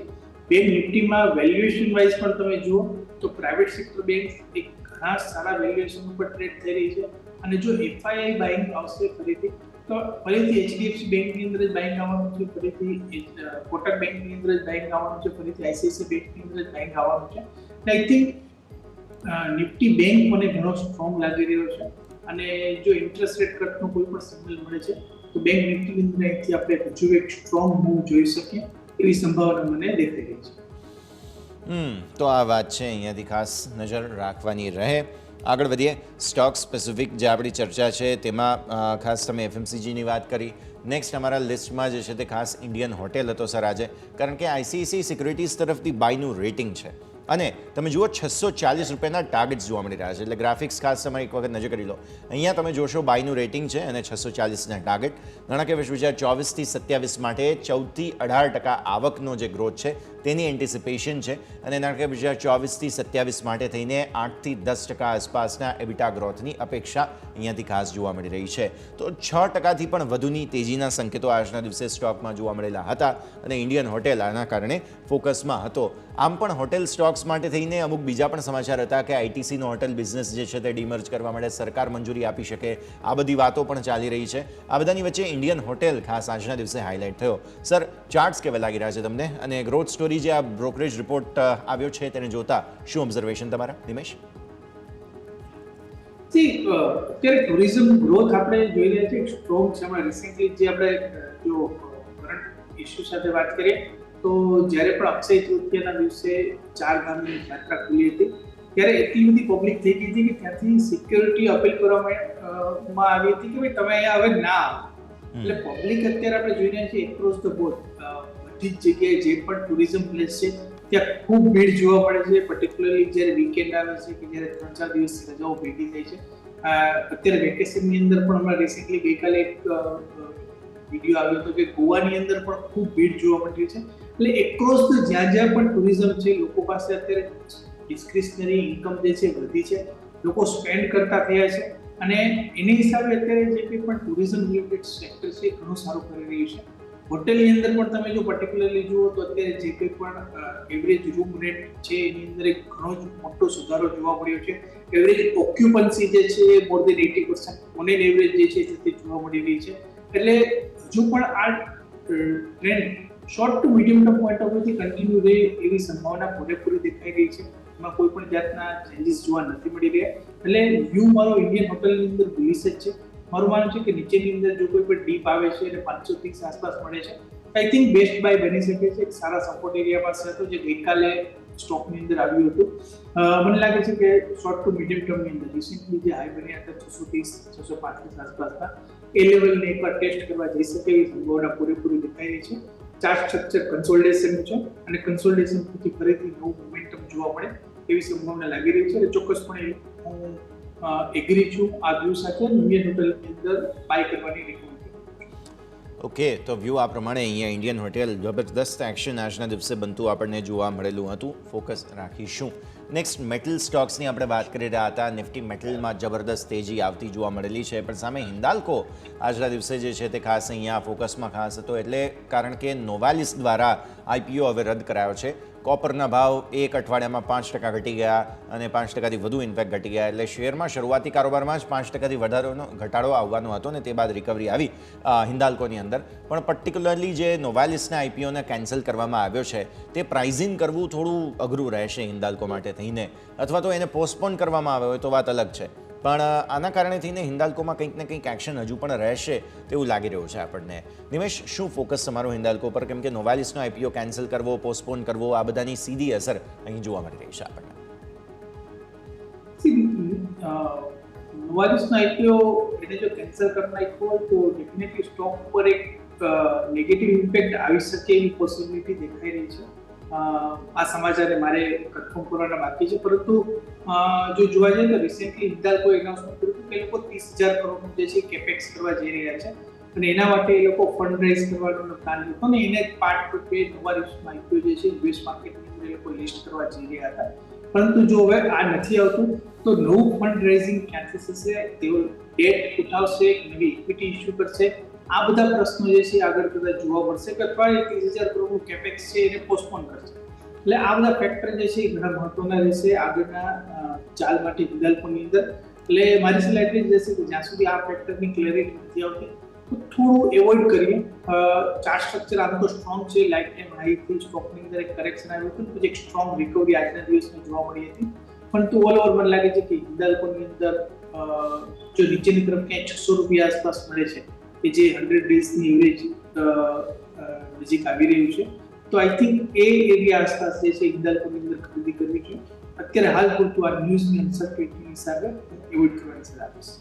બેંક નિફ્ટીમાં વેલ્યુએશન વાઇઝ પણ તમે જુઓ તો પ્રાઇવેટ સેક્ટર બેંક એક ઘણા સારા વેલ્યુએશન ઉપર ટ્રેડ થઈ રહી છે. અને જો FII બાઇંગ આવશે ફરીથી તો ફરીથી HDFC બેંકની અંદર જ બાઇંગ આવવાનું છે, ફરીથી કોટક બેંકની અંદર જ બાઇંગ આવવાનું છે, ફરીથી ICICI બેંકની અંદર જ બાઇંગ આવવાનું છે. આઈ થિંક નિફ્ટી બેંક મને ઘણો સ્ટ્રોંગ લાગી રહ્યો છે અને જો ઇન્ટરેસ્ટ રેટ કટનો કોઈ પણ સિગ્નલ મળે છે તો બેંક નિફ્ટીની અંદર અહીંથી આપણે હજુ એક સ્ટ્રોંગ મૂવ જોઈ શકીએ એવી સંભાવના મને દેખાઈ રહી છે. તો આ વાત છે, અહીંયાથી ખાસ નજર રાખવાની રહે. આગળ વધીએ. સ્ટોક સ્પેસિફિક જે આપણી ચર્ચા છે તેમાં ખાસ તમે FMCGની વાત કરી. નેક્સ્ટ અમારા લિસ્ટમાં જે છે તે ખાસ ઇન્ડિયન હોટેલ હતો સર આજે, કારણ કે ICICI સિક્યુરિટીઝ તરફથી બાયનું રેટિંગ છે અને તમે જુઓ 640 રૂપિયાના ટાર્ગેટ્સ જોવા મળી રહ્યા છે. એટલે ગ્રાફિક્સ ખાસ તમે એક વખત નજર કરી લો. અહીંયા તમે જોશો બાયનું રેટિંગ છે અને 640ના ટાર્ગેટ. નાણાકીય વર્ષ 2024થી 27 માટે 14 થી 18% આવકનો જે ગ્રોથ છે તેની એન્ટિસિપેશન છે અને નાણાકીય વર્ષ 2024થી 27 માટે થઈને 8 થી 10% આસપાસના એબિટા ગ્રોથની અપેક્ષા અહીંયાથી ખાસ જોવા મળી રહી છે. તો 6%થી પણ વધુની તેજીના સંકેતો આજના દિવસે સ્ટોકમાં જોવા મળેલા હતા અને ઇન્ડિયન હોટેલ આના કારણે ફોકસમાં હતો. આમ પણ હોટેલ સ્ટોક સ્ટોક્સ માટે થઈને અમુક બીજા પણ સમાચાર હતા કે આઈટીસીનો હોટેલ બિઝનેસ જે છે તે ડીમર્જ કરવા માટે સરકાર મંજૂરી આપી શકે, આ બધી વાતો પણ ચાલી રહી છે. આ બધાની વચ્ચે ઇન્ડિયન હોટેલ ખાસ આજના દિવસે હાઇલાઇટ થયો. સર, ચાર્ટ્સ કેવા લાગી રહ્યા છે તમને, અને ગ્રોથ સ્ટોરી જે આ બ્રોકરેજ રિપોર્ટ આવ્યો છે તેને જોતા શું ઓબ્ઝર્વેશન તમારા, નિમેશ? અત્યારે ટુરિઝમ ગ્રોથ આપણે જોઈ રહ્યા છીએ સ્ટ્રોંગ છે. હમણાં રિસેન્ટલી જે આપણે જો કરંટ ઇસ્યુ સાથે વાત કરીએ તો જ્યારે પણ અક્ષય તૃતીયાના દિવસે 4 ધામની યાત્રા ખુલી હતી ત્યારે એટલી બધી પબ્લિક થઈ ગઈ હતી કે ત્યાંથી સિક્યોરિટી અપીલ કરવામાં આવી હતી કે ભાઈ તમે અહીંયા હવે ના આવો. એટલે પબ્લિક અત્યારે આપણે જોઈ રહ્યા છીએ એક્રોસ ધ બોર્ડ બધી જ જગ્યાએ જે પણ ટુરિઝમ પ્લેસ છે ત્યાં ખૂબ ભીડ જોવા મળે છે, પર્ટિક્યુલરલી જ્યારે વીકેન્ડ આવે છે કે જ્યારે 3-4 દિવસની રજાઓ ભેગી થાય છે. અત્યારે વેકેશનની અંદર પણ હમણાં રિસેન્ટલી ગઈકાલે એક વિડીયો આવ્યો હતો કે ગોવાની અંદર પણ ખૂબ ભીડ જોવા મળી છે. એટલે એક્રોસ ધ જ્યાં પણ ટુરિઝમ છે, લોકો પાસે અત્યારે ડિસ્ક્રિશનરી ઇન્કમ જે છે વધી છે, લોકો સ્પેન્ડ કરતા થયા છે, અને એની હિસાબે અત્યારે જે કંઈ પણ ટુરિઝમ રિલેટેડ સેક્ટર છે એ ઘણું સારું કરી રહ્યું છે. હોટેલની અંદર પણ તમે જો પર્ટિક્યુલરલી જુઓ તો અત્યારે જે કંઈ પણ એવરેજ રૂમ રેટ છે એની અંદર એક ઘણો જ મોટો સુધારો જોવા મળ્યો છે. એવરેજ ઓક્યુપન્સી જે છે એ મોર દેન 80% ઓન એન એવરેજ જે છે તે જોવા મળી રહી છે. એટલે હજુ પણ આ trend short to medium term point of વ્યૂથી કન્ટિન્યુ રહે એવી સંભાવના પૂરેપૂરી દેખાઈ રહી છે. એમાં કોઈ પણ જાતના ચેન્જીસ જોવા નથી મળી રહ્યા. એટલે વ્યૂ મારો ઇન્ડિયન હોટલની અંદર બુલિશ જ છે. મારું માનવું છે કે નીચેની અંદર જો કોઈ પણ ડીપ આવે છે અને 530 આસપાસ મળે છે, આઈ થિંક બેસ્ટ બાય બની શકે છે. એક સારા સપોર્ટ એરિયા પાસે હતો જે ગઈકાલે સ્ટોકની અંદર આવ્યું હતું. મને લાગે છે કે શોર્ટ ટુ મીડિયમ ટર્મની અંદર રિસેન્ટલી જે હાઈ બન્યા હતા 630 635 આસપાસના એ લેવલને એકવાર ટેસ્ટ કરવા જઈ શકે એવી સંભાવના પૂરેપૂરી દેખાઈ રહી છે. ચાર્ટ સ્ટ્રક્ચર કન્સોલિડેશન છે અને કન્સોલિડેશન પછી ફરીથી નવું મોમેન્ટમ જોવા મળે એવી સંભાવના લાગી રહી છે. એટલે ચોક્કસપણે હું એગ્રી છું આ વ્યૂ સાથે. ઇન્ડિયન હોટલની અંદર બાય કરવાની રિકમેન્ડ કરું. ઓકે, તો વ્યૂ આ પ્રમાણે અહીંયા ઇન્ડિયન હોટેલ જબરદસ્ત એક્શન આજના દિવસે બનતું આપણને જોવા મળેલું હતું. ફોકસ રાખીશું. નેક્સ્ટ મેટલ સ્ટોક્સની આપણે વાત કરી રહ્યા હતા. નિફ્ટી મેટલમાં જબરદસ્ત તેજી આવતી જોવા મળેલી છે, પણ સામે હિન્દાલ્કો આજના દિવસે જે છે તે ખાસ અહીંયા ફોકસમાં ખાસ હતો, એટલે કારણ કે નોવાલિસ દ્વારા આઈપીઓ હવે રદ કરાયો છે. કોપરના ભાવ એક અઠવાડિયામાં 5% ઘટી ગયા અને 5%થી વધુ ઇન્ફેક્ટ ઘટી ગયા. એટલે શેરમાં શરૂઆતી કારોબારમાં જ 5%થી ઘટાડો આવવાનો હતો ને તે બાદ રિકવરી આવી હિન્દાલ્કોની અંદર. પણ પર્ટિક્યુલરલી જે નોવાલિસના આઈપીઓને કેન્સલ કરવામાં આવ્યો છે તે પ્રાઇઝિંગ કરવું થોડું અઘરું રહેશે હિન્દાલ્કો માટે થઈને, અથવા તો એને પોસ્ટપોન કરવામાં આવ્યો હોય તો વાત અલગ છે. પણ આના કારણે થઈને હિન્દાલ્કોમાં કંઈક ને કંઈક એક્શન હજુ પણ રહેશે તેવું લાગી રહ્યું છે આપણને. નિમેશ, શું ફોકસ તમારો હિન્દાલ્કો પર, કેમ કે નોવાલિસનો આઈપીઓ કેન્સલ કરવો, પોસ્ટપોન કરવો, આ બધાની સીધી અસર અહીં જોવા મળી રહી છે આપણને? નોવાલિસનો આઈપીઓ એને જો કેન્સલ કરી નાખ્યો હોય તો ડેફિનેટલી સ્ટોક પર એક નેગેટિવ ઇમ્પેક્ટ આવી શકે એવી પોસિબિલિટી દેખાઈ રહી છે. આ સમાચારે મારે કન્ફર્મ કરવાના બાકી છે, પરંતુ જો જોવા જઈએ તો રિસેન્ટલી હિન્દાલ્કોએ એનાઉન્સમેન્ટ કર્યું હતું કે એ લોકો 30,000 કરોડનું જે છે કેપેક્સ કરવા જઈ રહ્યા છે અને એના માટે એ લોકો ફંડ રેઝ કરવાનો પ્લાન હતો ને એને પાર્ટ રૂપે નોવાલિસનો આઈપીઓ જે છે યુએસ માર્કેટની અંદર એ લોકો લિસ્ટ કરવા જઈ રહ્યા હતા. પરંતુ જો હવે આ નથી આવતું તો નવું ફંડ રેઝિંગ ક્યાંથી થશે, તેઓ ડેટ ઉઠાવશે, નવી ઇક્વિટી ઇસ્યુ કરશે, આ બધા પ્રશ્નો જે છે આગળ કદાચ જોવા મળશે કે અથવા 30,000 કરોડનું કેપેક્સ છે એને પોસ્ટપોન કરશે. એટલે આ બધા ફેક્ટર જે છે એ ઘણા મહત્વના રહેશે આગળના ચાલ માટે હિન્દાલ્કોની અંદર. એટલે મારી સલાહ એટલી જ રહેશે કે જ્યાં સુધી આ ફેક્ટરની ક્લેરિટી નથી આવતી તો થોડું એવોઇડ કરીએ. ચાર્ટ સ્ટ્રક્ચર આમ તો સ્ટ્રોંગ છે, લાઈફ ટાઈમ હાઈથી સ્ટોકની અંદર એક કરેક્શન આવ્યું હતું, પછી એક સ્ટ્રોંગ રિકવરી આજના દિવસમાં જોવા મળી હતી. પરંતુ ઓલ ઓવર મને લાગે છે કે હિન્દાલ્કોની અંદર જો નીચેની તરફ ક્યાંય 600 રૂપિયા આસપાસ મળે છે કે જે 100 ડેઝની એવરેજ નજીક આવી રહ્યું છે, તો આઈ થિંક એ એરિયા આસપાસ જે છે હિન્દાલ્કોની અંદર ખરીદી કરવી જોઈએ. અત્યારે હાલ પૂરતું આ ન્યૂઝની અનસર્ટિનિટી હિસાબે એવોઇડ કરવાની સલાહ આપીશ.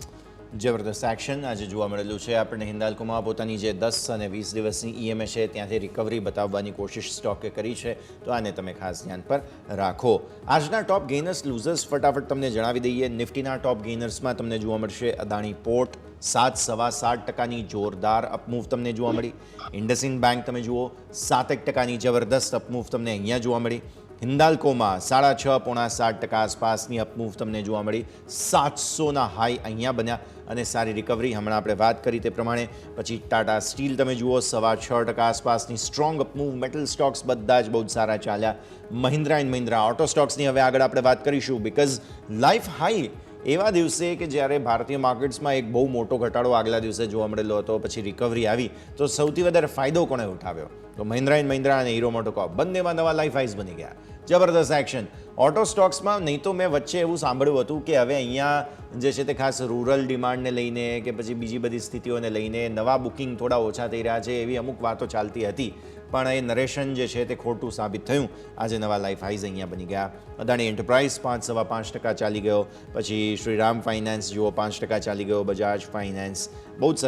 જબરદસ્ત એક્શન આજે જોવા મળેલું છે આપણને. હિન્દાલ્કોમાં પોતાની જે 10 અને 20 દિવસની ઈએમએ છે ત્યાંથી રિકવરી બતાવવાની કોશિશ સ્ટોકે કરી છે, તો આને તમે ખાસ ધ્યાન પર રાખો. આજના ટોપ ગેઇનર્સ લૂઝર્સ ફટાફટ તમને જણાવી દઈએ. નિફ્ટીના ટોપ ગેઇનર્સમાં તમને જોવા મળશે અદાણી પોર્ટ 7.7% જોરદાર અપમૂવ તમને જોવા મળી. ઇન્ડસઇન્ડ બેંક તમે જુઓ 7% જબરદસ્ત અપમૂવ તમને અહીંયા જોવા મળી. હિન્દાલ્કોમાં 6.5-7% આસપાસની અપમૂવ તમને જોવા મળી. 700ના હાઈ અહીંયા બન્યા અને સારી રિકવરી હમણાં આપણે વાત કરી તે પ્રમાણે. પછી ટાટા સ્ટીલ તમે જુઓ 6.25% આસપાસની સ્ટ્રોંગ અપમૂવ. મેટલ સ્ટોક્સ બધા જ બહુ જ સારા ચાલ્યા. મહિન્દ્રા એન્ડ મહિન્દ્રા ઓટો સ્ટોક્સની હવે આગળ આપણે વાત કરીશું, બિકોઝ લાઈફ હાઈ એવા દિવસે કે જ્યારે ભારતીય માર્કેટ્સમાં એક બહુ મોટો ઘટાડો આગલા દિવસે જોવા મળેલો હતો, પછી રિકવરી આવી, તો સૌથી વધારે ફાયદો કોણે ઉઠાવ્યો? તો મહિન્દ્રા એન્ડ મહિન્દ્રા અને હીરો મોટોકોર્પ બંનેમાં નવા લાઈફ હાઈસ બની ગયા. જબરદસ્ત એક્શન. ઓટો સ્ટોક્સમાં નહીં તો મેં વચ્ચે એવું સાંભળ્યું હતું કે હવે અહીંયા જે છે તે ખાસ રૂરલ ડિમાન્ડને લઈને કે પછી બીજી બધી સ્થિતિઓને લઈને નવા બુકિંગ થોડા ઓછા થઈ રહ્યા છે એવી અમુક વાતો ચાલતી હતી, પણ એ નરેશન જે છે તે ખોટું સાબિત થયું. આજે નવા લાઈફ હાઈઝ અહીંયા બની ગયા. અદાણી એન્ટરપ્રાઇઝ 5.5% ચાલી ગયો. પછી શ્રીરામ ફાઇનાન્સ જુઓ 5% ચાલી ગયો. બજાજ ફાઇનાન્સ બહુ જ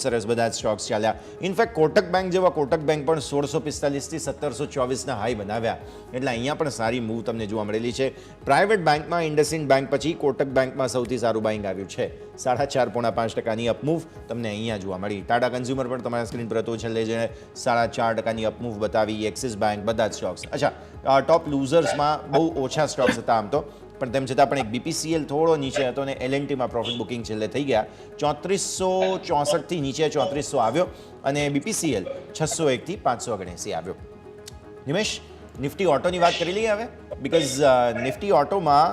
સરસ બધા જ સ્ટોક્સ ચાલ્યા. ઇનફેક્ટ કોટક બેંક જેવા કોટક બેંક પણ 1645થી 1724ના હાઈ બનાવ્યા, એટલે અહીંયા પણ સારી મૂવ તમને જોવા મળેલી છે. પ્રાઇવેટ બેંકમાં ઇન્ડસઇન્ડ બેંક પછી કોટક બેંકમાં સૌથી સારું બાઇંગ આવ્યું છે. 4.5-5% અપમૂવ તમને અહીંયા જોવા મળી. ટાટા કન્ઝ્યુમર પણ તમારા સ્ક્રીન પર હતો છેલ્લે જેણે 4.5% અપમૂવ બતાવી. એક્સિસ બેંક બધા જ સ્ટોક્સ. અચ્છા, ટોપ લૂઝર્સમાં બહુ ઓછા સ્ટોક્સ હતા આમ તો, પણ તેમ છતાં પણ એક બીપીસીએલ થોડો નીચે હતો અને એલએનટીમાં પ્રોફિટ બુકિંગ છેલ્લે થઈ ગયા. 3464થી નીચે 3400 આવ્યો અને બીપીસીએલ 601થી 579 આવ્યો. નિમેશ, નિફ્ટી ઓટોની વાત કરી લઈએ હવે, બિકોઝ નિફ્ટી ઓટોમાં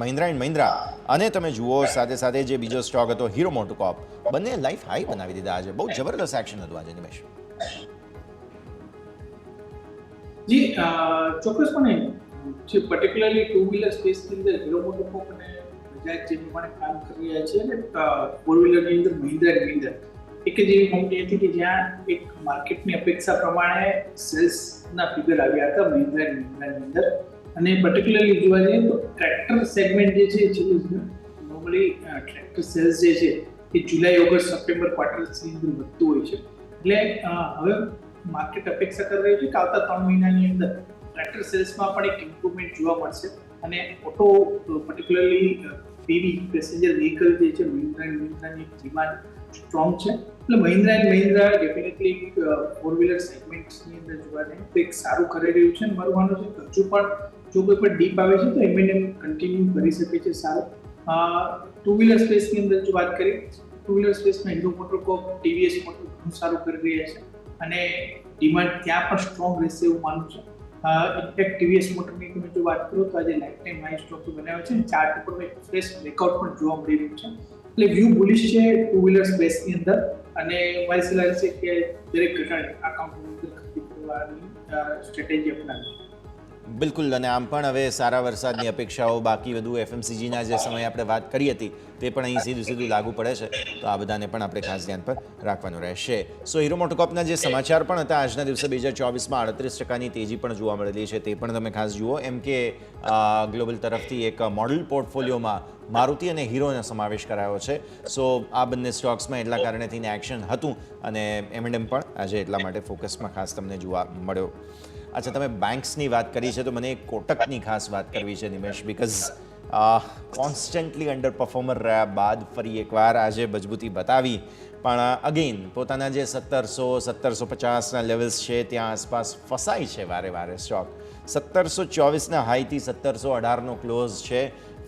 મહિન્દ્રા એન્ડ મહિન્દ્રા અને તમે જુઓ સાથે સાથે જે બીજો સ્ટોક હતો હીરો મોટોકોર્પ, બંને લાઈફ હાઈ બનાવી દીધા. આજે બહુ જબરદસ્ત એક્શન હતું આજે. નિમેશ જી, ચોક્કસપણે જે પર્ટિક્યુલરલી ટુ વ્હીલર સ્પેસની અંદર હીરો મોટોકોર્પ અને બજાજ જે પ્રમાણે કામ કરી રહ્યા છે અને ફોર વ્હીલરની અંદર મહિન્દ્રા એન્ડ મહિન્દ્રા એક જ એવી કંપની હતી કે જ્યાં એક માર્કેટની અપેક્ષા પ્રમાણે સેલ્સના ફિગર આવ્યા હતા મહિન્દ્રા એન્ડ મહિન્દ્રાની અંદર. અને પર્ટિક્યુલરલી જોવા જઈએ તો ટ્રેક્ટર સેગમેન્ટ જે છે નોર્મલી ટ્રેક્ટર સેલ્સ જે છે એ જુલાઈ, ઓગસ્ટ, સપ્ટેમ્બર ક્વાર્ટર્સની અંદર વધતું હોય છે. એટલે હવે માર્કેટ અપેક્ષા કરી રહ્યું છે કે આવતા 3 મહિનાની અંદર ટ્રેક્ટર સેલ્સમાં પણ એક ઇમ્પ્રુવમેન્ટ જોવા મળશે. અને auto particularly PV passenger vehicle જે છે મહિન્દ્રા એન્ડ મહિન્દ્રાની ડિમાન્ડ સ્ટ્રોંગ છે. એટલે Mahindra and Mahindra definitely four wheeler સેગમેન્ટ્સની અંદર જોવા જઈએ તો એક સારું કરી રહ્યું છે. મારું માનવું છે કે હજુ પણ જો કોઈ પણ ડીપ આવે છે તો એમ કન્ટિન્યુ કરી શકે છે સારું. ટુ વ્હીલર સ્પેસની અંદર જો વાત કરીએ, ટુ વ્હીલર સ્પેસમાં હીરો મોટોકોર્પ, ટીવીએસ મોટર ઘણું સારું કરી રહ્યા છે અને ડિમાન્ડ ત્યાં પણ સ્ટ્રોંગ રહેશે એવું માનું છું. ઇનફેક્ટ ટીવીએસ મોટરની તમે જો વાત કરો તો આજે લાઈફ ટાઈમ હાઈ સ્ટોક બનાવ્યો છે. ચાર્ટ ઉપર એક ફ્રેશ બ્રેકઆઉટ પણ જોવા મળી રહ્યું છે. એટલે વ્યૂ બુલિશ છે ટુ વ્હીલર સ્પેસની અંદર અને મારી સલાહ છે કે દરેક ઘટાડે આ કાઉન્ટની અંદર ખરીદી કરવાની સ્ટ્રેટેજી અપનાવી. બિલકુલ. અને આમ પણ હવે સારા વરસાદની અપેક્ષાઓ, બાકી બધું એફએમસીજીના જે સમયે આપણે વાત કરી હતી તે પણ અહીં સીધું લાગુ પડે છે, તો આ બધાને પણ આપણે ખાસ ધ્યાન પર રાખવાનું રહેશે. સો હીરો મોટોકોર્પના જે સમાચાર પણ હતા આજના દિવસે 2024માં 38%ની તેજી પણ જોવા મળેલી છે, તે પણ તમે ખાસ જુઓ. એમ કે ગ્લોબલ તરફથી એક મોડલ પોર્ટફોલિયોમાં મારુતિ અને હીરોનો સમાવેશ કરાયો છે. સો આ બંને સ્ટોક્સમાં એટલા કારણે થઈને એક્શન હતું અને M&M પણ આજે એટલા માટે ફોકસમાં ખાસ તમને જોવા મળ્યો. અચ્છા, તમે બેંક્સની વાત કરી છે તો મને કોટકની ખાસ વાત કરવી છે Nimesh, because constantly under performer રહ્યા બાદ ફરી એકવાર આજે મજબૂતી બતાવી, પણ અગેન પોતાના જે 1700-1750ના લેવલ્સ છે ત્યાં આસપાસ ફસાય છે વારે સ્ટોક. 1724ના હાઈથી 1718નો ક્લોઝ છે.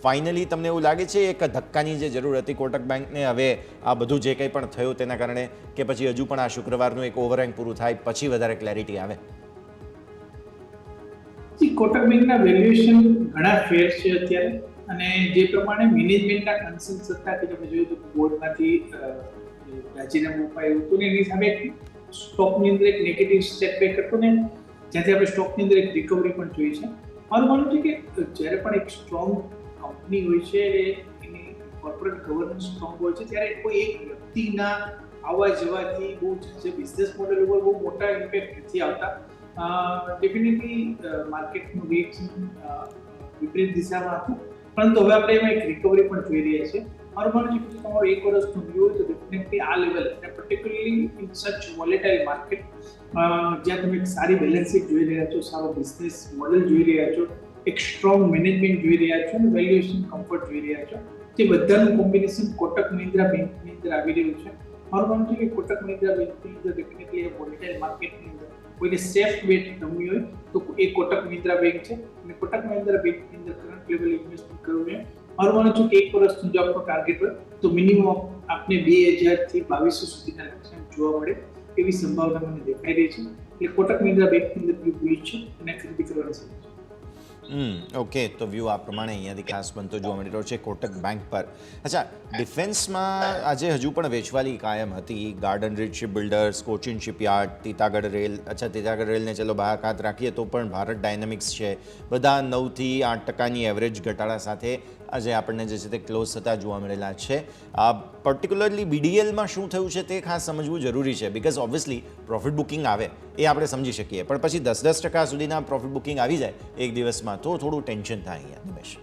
ફાઇનલી તમને એવું લાગે છે એક ધક્કાની જે જરૂર હતી કોટક બેંકને હવે આ બધું જે કંઈ પણ થયું તેના કારણે, કે પછી હજુ પણ આ શુક્રવારનું એક ઓવરહેંગ પૂરું થાય પછી વધારે ક્લેરિટી આવે? કોટક બેંકના વેલ્યુએશન ઘણા ફેર છે અત્યારે અને જે પ્રમાણે મેનેજમેન્ટના કન્સર્ન્સ હતા કે તમે જોયું તો બોર્ડમાંથી રાજીનામું અપાયું હતું ને એની સામે સ્ટોકની અંદર એક નેગેટિવ સેટબેક હતો ને જ્યાંથી આપણે સ્ટોકની અંદર એક રિકવરી પણ જોઈ છે. મારું માનવું છે કે જ્યારે પણ એક સ્ટ્રોંગ કંપની હોય છે, એની કોર્પોરેટ ગવર્નન્સ સ્ટ્રોંગ હોય છે, ત્યારે કોઈ એક વ્યક્તિના આવવા જવાથી બહુ જે બિઝનેસ મોડેલ ઉપર બહુ મોટા ઇમ્પેક્ટ નથી આવતા. ડેફિનેટલી માર્કેટનું રિએક્શન વિપરીત દિશામાં હતું, પરંતુ હવે આપણે એમાં એક રિકવરી પણ જોઈ રહ્યા છીએ. મારું માનવું છે કે તમારું 1 વર્ષનું વ્યૂ હોય તો ડેફિનેટલી આ લેવલ અને particularly in such volatile market જ્યાં તમે એક સારી બેલેન્સ શીટ જોઈ રહ્યા છો, સારો બિઝનેસ મોડેલ જોઈ રહ્યા છો, એક સ્ટ્રોંગ મેનેજમેન્ટ જોઈ રહ્યા છો અને વેલ્યુએશન કમ્ફર્ટ જોઈ રહ્યા છો, તે બધાનું કોમ્બિનેશન કોટક મહિન્દ્રા બેંકની અંદર આવી રહ્યું છે. મારું માનવું છે કે કોટક મહિન્દ્રા બેંકની અંદર ડેફિનેટલી વોલેટાઇલ માર્કેટની અંદર કોઈને સેફ બેટ રમવી હોય તો એ કોટક મહિન્દ્રા બેંક છે અને કોટક મહિન્દ્રા બેંકની અંદર કરંટ લેવલ ઇન્વેસ્ટમેન્ટ કરવું જોઈએ. મારું માનવું છે કે 1 વર્ષનું જો આપણો ટાર્ગેટ હોય તો મિનિમમ આપને 2000 થી 2200 સુધીના લક્ષ્યાંક જોવા મળે એવી સંભાવના મને દેખાઈ રહી છે. એટલે કોટક મહિન્દ્રા બેંકની અંદર વ્યૂ બુલિશ છે અને ખરીદી કરવાની છે. ઓકે, તો વ્યૂ આ પ્રમાણે અહીંયાથી ખાસ બનતો જોવા મળી રહ્યો છે કોટક બેંક પર. અચ્છા, ડિફેન્સમાં આજે હજુ પણ વેચવાલી કાયમ હતી. Garden Reach Ship Builders, Cochin shipyard, Titagarh rail. અચ્છા, તીતાગઢ રેલને ચલો બહાર કાત રાખીએ તો પણ ભારત ડાયનેમિક્સ છે, બધા 9 થી 8% એવરેજ ઘટાડા સાથે આજે આપણને જે છે તે ક્લોઝ થતા જોવા મળેલા છે. પર્ટિક્યુલરલી બીડીએલમાં શું થયું છે તે ખાસ સમજવું જરૂરી છે, બિકોઝ ઓબ્વિયસલી પ્રોફિટ બુકિંગ આવે એ આપણે સમજી શકીએ, પણ પછી 10% સુધીના પ્રોફિટ બુકિંગ આવી જાય એક દિવસમાં તો થોડું ટેન્શન થાય અહીંયા. નિમેશ,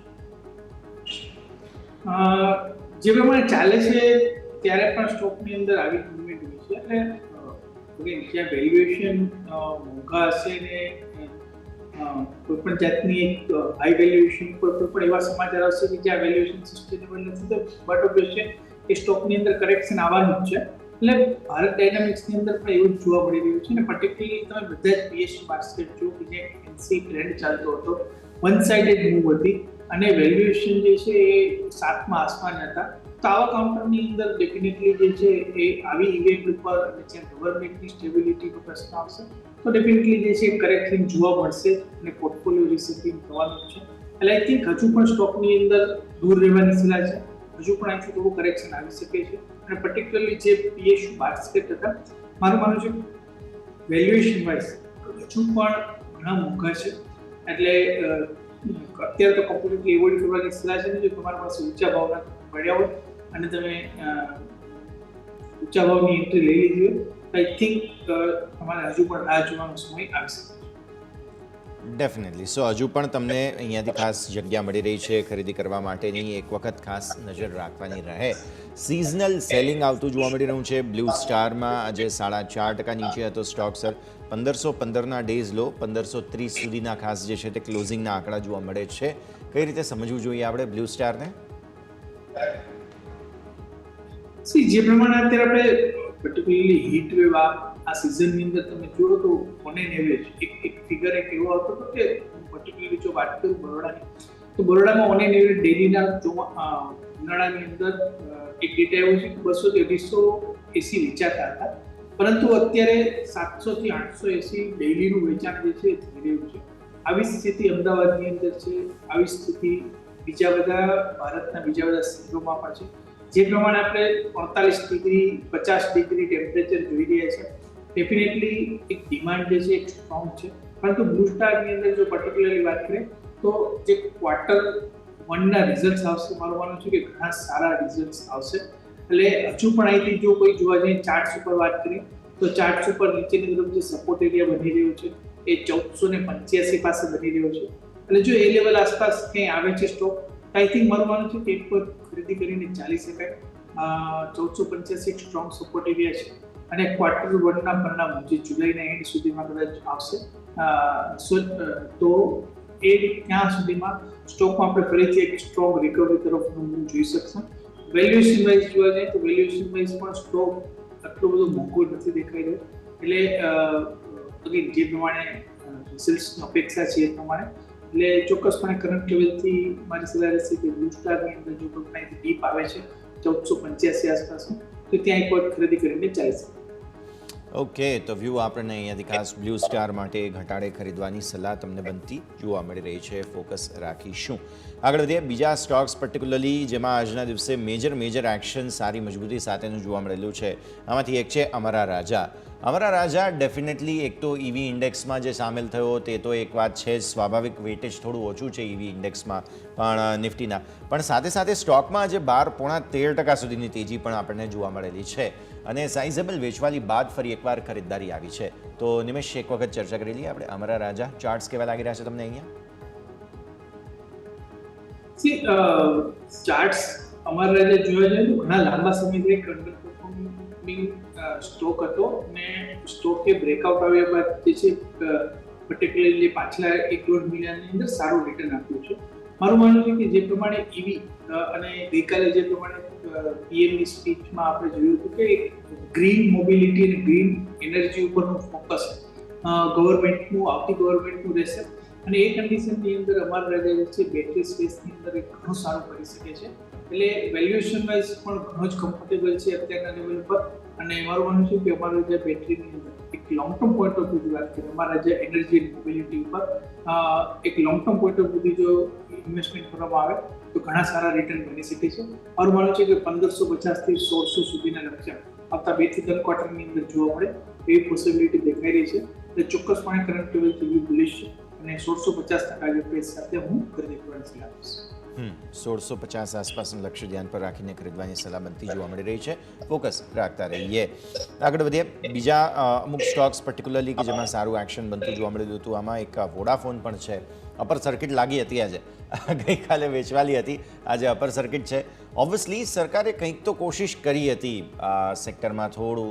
જે પ્રમાણે ચાલે છે ત્યારે પણ સ્ટોકની અંદર આવી મૂવમેન્ટ હોય છે. એટલે જ્યાં વેલ્યુએશન મોંઘા હશે ને કોઈ પણ જાતની એક હાઈ વેલ્યુએશન પર કોઈ પણ એવા સમાચાર આવશે કે જ્યાં વેલ્યુએશન સસ્ટેનેબલ નથી, તો બટ ઓબ્વિયસલી એ સ્ટોકની અંદર કરેક્શન આવવાનું જ છે. એટલે ભારત ડાયનામિક્સની અંદર પણ એવું જ જોવા મળી રહ્યું છે. અને પર્ટિક્યુલરલી તમે બધા જ પીએસયુ બાસ્કેટ જો કે જે એનસી ટ્રેન્ડ ચાલતો હતો, વન સાઇડેડ મૂવ હતી અને વેલ્યુએશન જે છે એ 7માં આસમાન હતા. તો આવા કાઉન્ટરની અંદર ડેફિનેટલી જે છે એ આવી ઇવેન્ટ ઉપર અને જ્યાં ગવર્મેન્ટની સ્ટેબિલિટીનો પ્રશ્ન આવશે તો ડેફિનેટલી જે છે કરેક્શન જોવા મળશે અને પોર્ટફોલિયો રિસેટિંગ થવાનું છે. એટલે આઈ થિંક હજુ પણ સ્ટોકની અંદર દૂર રહેવાની સલાહ છે. હજુ પણ અહીંથી થોડું કરેક્શન આવી શકે છે. અને પર્ટિક્યુલરલી જે પીએસયુ બાસ્કેટ હતા, મારું માનવું છે વેલ્યુએશન વાઇઝ હજુ પણ ઘણા મોંઘા છે. એટલે અત્યારે તો કમ્પ્લીટલી એવોઇડ કરવાની સલાહ છે. જો તમારી પાસે ઊંચા ભાવના મળ્યા હોય અને તમે ઊંચા ભાવની એન્ટ્રી લઈ લીધી હોય, આઈ થિંક તમારે હજુ પણ રાહ જોવાનો સમય આવી શકે. ડેફિનેટલી. સો હજુ પણ તમને અહીંયાથી ખાસ જગ્યા મળી રહી છે ખરીદી કરવા માટેની. એક વખત ખાસ નજર રાખવાની રહે. સિઝનલ સેલિંગ આવતું જોવા મળી રહ્યું છે. બ્લુ સ્ટારમાં આજે 4.5% નીચે હતો સ્ટોક સર. 1515ના ડેઝ લો, 1530 સુધીના ખાસ જે છે તે ક્લોઝિંગના આંકડા જોવા મળે છે. કઈ રીતે સમજવું જોઈએ આપણે બ્લુ સ્ટારને? જે પ્રમાણે અત્યારે આપણે પર્ટિક્યુલરલી હીટ વેવ આ સિઝનની અંદર તમે જુઓ તો ઓન એન એવરેજ એક ફિગર એક એવો આવતો હતો કે પર્ટિક્યુલરલી જો વાત કરું બરોડાની, તો બરોડામાં ઓન એન એવરેજ ડેલીના ઉનાળાની અંદર એક ડેટા એવો છે કે 200 થી 250 એસી વેચાતા હતા. પરંતુ અત્યારે 700 થી 800 એસી ડેલીનું વેચાણ જે છે થઈ રહ્યું છે. આવી સ્થિતિ અમદાવાદની અંદર છે, આવી સ્થિતિ બીજા બધા ભારતના બીજા બધા શહેરોમાં પણ છે. જે પ્રમાણે આપણે 45 ડિગ્રી 50 ડિગ્રી ટેમ્પરેચર જોઈ રહ્યા છે, ડેફિનેટલી એક ડિમાન્ડ જે છે એક સ્ટ્રોંગ છે. પરંતુ બ્લુ સ્ટારની અંદર જો પર્ટિક્યુલરલી વાત કરીએ તો જે ક્વાર્ટર 1ના રિઝલ્ટ આવશે, મારું માનવું છે કે ઘણા સારા રિઝલ્ટ આવશે. એટલે હજુ પણ અહીંથી જો કોઈ જોવા જઈએ ચાર્ટ્સ ઉપર વાત કરીએ તો ચાર્ટ્સ ઉપર નીચેની તરફ જે સપોર્ટ એરિયા બની રહ્યો છે એ 1485 પાસે બની રહ્યો છે. એટલે જો એ લેવલ આસપાસ ક્યાંય આવે છે સ્ટોક, આઈ થિંક મારું માનવું છે કે એક પર ખરીદી કરીને ચાલી શકાય. 1485 એક સ્ટ્રોંગ સપોર્ટ એરિયા છે અને ક્વાર્ટર 1ના પરિણામો જે જુલાઈના એન્ડ સુધીમાં કદાચ આવશે, તો એ ત્યાં સુધીમાં સ્ટોકમાં આપણે ફરીથી એક સ્ટ્રોંગ રિકવરી તરફનું મૂવ જોઈ શકશું. વેલ્યુએશન વાઇઝ જોવા જાય તો વેલ્યુએશન વાઇઝ પણ સ્ટોક આટલો બધો મોંઘો નથી દેખાઈ રહ્યો. એટલે જે પ્રમાણે રિઝલ્ટ્સની અપેક્ષા છે એ પ્રમાણે એટલે ચોક્કસપણે કરંટ લેવલથી મારી સલાહ રહેશે કે બ્લુ સ્ટારની અંદર જો કોઈ અહીંથી ડીપ આવે છે 1485 આસપાસનું, તો ત્યાં એક વખત ખરીદી કરીને ચાલી શકે. ઓકે, તો વ્યૂ આપણને અહીંયાથી ખાસ બ્લુ સ્ટાર માટે ઘટાડે ખરીદવાની સલાહ તમને બનતી જોવા મળી રહી છે. ફોકસ રાખીશું. આગળ વધીએ બીજા સ્ટોક્સ પર્ટિક્યુલરલી જેમાં આજના દિવસે મેજર એક્શન સારી મજબૂતી સાથેનું જોવા મળેલું છે. આમાંથી એક છે અમારા રાજા. અમારા રાજા ડેફિનેટલી એક તો ઈવી ઇન્ડેક્સમાં જે સામેલ થયો તે તો એક વાત છે, સ્વાભાવિક વેટેજ થોડું ઓછું છે ઈવી ઇન્ડેક્સમાં પણ નિફ્ટીના, પણ સાથે સાથે સ્ટોકમાં આજે 12.13% સુધીની તેજી પણ આપણને જોવા મળેલી છે અને સાઇઝેબલ વેચવાલી બાદ ફરી એકવાર ખરીદદારી આવી છે. તો નિમેશ, એક વખત ચર્ચા કરી લઈએ આપણે અમારા રાજા. ચાર્ટ્સ કેવા લાગી રહ્યા છે તમને અહીંયા? ચાર્ટ્સ અમારા રાજા જોવા જાય તો ઘણા લાંબા સમયથી એક અંડર પરફોર્મિંગ સ્ટોક હતો અને સ્ટોકે બ્રેકઆઉટ આવ્યા બાદ જે છે પર્ટિક્યુલરલી પાછલા 1.5 મહિનાની અંદર સારું રિટર્ન આપ્યું છે. મારું માનવું છે કે જે પ્રમાણે ઈવી અને ગઈકાલે જે પ્રમાણે પીએમની સ્પીચમાં આપણે જોયું હતું કે ગ્રીન મોબિલિટી અને ગ્રીન એનર્જી ઉપરનું ફોકસ ગવર્મેન્ટનું આવતી ગવર્મેન્ટનું રહેશે અને એ કન્ડિશનની અંદર અમારા રાજા જે છે બેટરી સ્પેસની અંદર એક ઘણું સારું કરી શકે છે. એટલે વેલ્યુએશન વાઇઝ પણ ઘણો જ કમ્ફર્ટેબલ છે અત્યારના લેવલ પર. અને મારું માનવું છે કે અમારું જે બેટરીની અંદર એક લોંગ ટર્મ પોઈન્ટ ઓફ વ્યૂથી વાત કરીએ, અમારા જે એનર્જી મોબિલિટી ઉપર એક લોંગ ટર્મ પોઈન્ટ ઓફ વ્યૂથી જો ઇન્વેસ્ટમેન્ટ કરવામાં આવે તો ઘણા સારા રિટર્ન બની શકે છે. મારું માનવું છે કે 1550 થી 1600 સુધીના લક્ષ્ય આવતા 2 થી 3 ક્વાર્ટરની અંદર જોવા મળે એવી પોસિબિલિટી દેખાઈ રહી છે. એટલે ચોક્કસપણે કરંટ લેવલથી વ્યૂ બુલિશ છે અને 1650 જે પ્રાઇસ સાથે હું ખરીદી કરવાની સલાહ આપીશ. 1650 આસપાસનું લક્ષ્ય ધ્યાન પર રાખીને ખરીદવાની સલાહ બનતી જોવા મળી રહી છે. ફોકસ રાખતા રહીએ. આગળ વધીએ. બીજા અમુક સ્ટોક્સ પર્ટિક્યુલરલી કે જેમાં સારું એક્શન બનતું જોવા મળ્યું હતું, આમાં એક વોડાફોન પણ છે. અપર સર્કિટ લાગી હતી આજે, ગઈકાલે વેચવાલી હતી, આજે અપર સર્કિટ છે. ઓબ્વિયસલી સરકારે કંઈક તો કોશિશ કરી હતી સેક્ટરમાં થોડું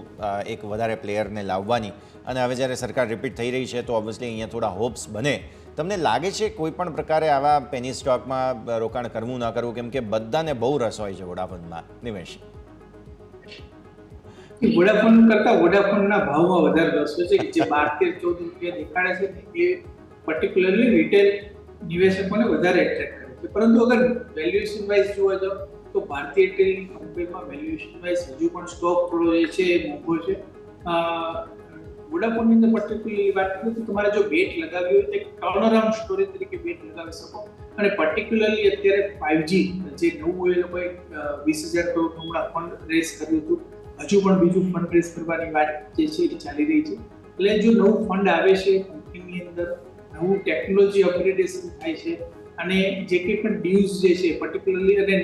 એક વધારે પ્લેયરને લાવવાની, અને હવે જ્યારે સરકાર રિપીટ થઈ રહી છે તો ઓબ્વિયસલી અહીંયા થોડા હોપ્સ બને. તમને લાગે છે કોઈ પણ પ્રકારે આવા પેની સ્ટોકમાં રોકાણ કરવું ન કરવું, કેમ કે બધાને બહુ રસ હોય છે વોડાફોનમાં? નિમેશ, વોડાફોન કરતા વોડાફોનના ભાવમાં વધારે રસ હોય છે. જે 12-14 રૂપિયા દેખાડે છે ને એ પર્ટિક્યુલરલી રિટેલ નિવેશકોને વધારે એટ્રેક્ટ કરે છે. પરંતુ અગર વેલ્યુએશન વાઇઝ જોવા જાવ તો ભારતીય એરટેલની કમ્પેરમાં વેલ્યુએશન વાઇઝ હજુ પણ સ્ટોક થોડો જે છે એ મોંઘો છે. વોડાફોનની અંદર પર્ટિક્યુલરલી વાત કરીએ તો તમારે જો બેટ લગાવી હોય તો એક ટર્નઅરાઉન્ડ સ્ટોરી તરીકે બેટ લગાવી શકો. અને પર્ટિક્યુલરલી અત્યારે 5G જે નવું એ લોકોએ 20,000 કરોડનું હમણાં ફંડ રેઝ કર્યું હતું, હજુ પણ બીજું ફંડ રેઝ કરવાની વાત જે છે એ ચાલી રહી છે. એટલે જો નવું ફંડ આવે છે કંપનીની અંદર, નવું ટેકનોલોજી અપગ્રેડેશન થાય છે, અને જે કંઈ પણ ડ્યુઝ જે છે પર્ટિક્યુલરલી, અને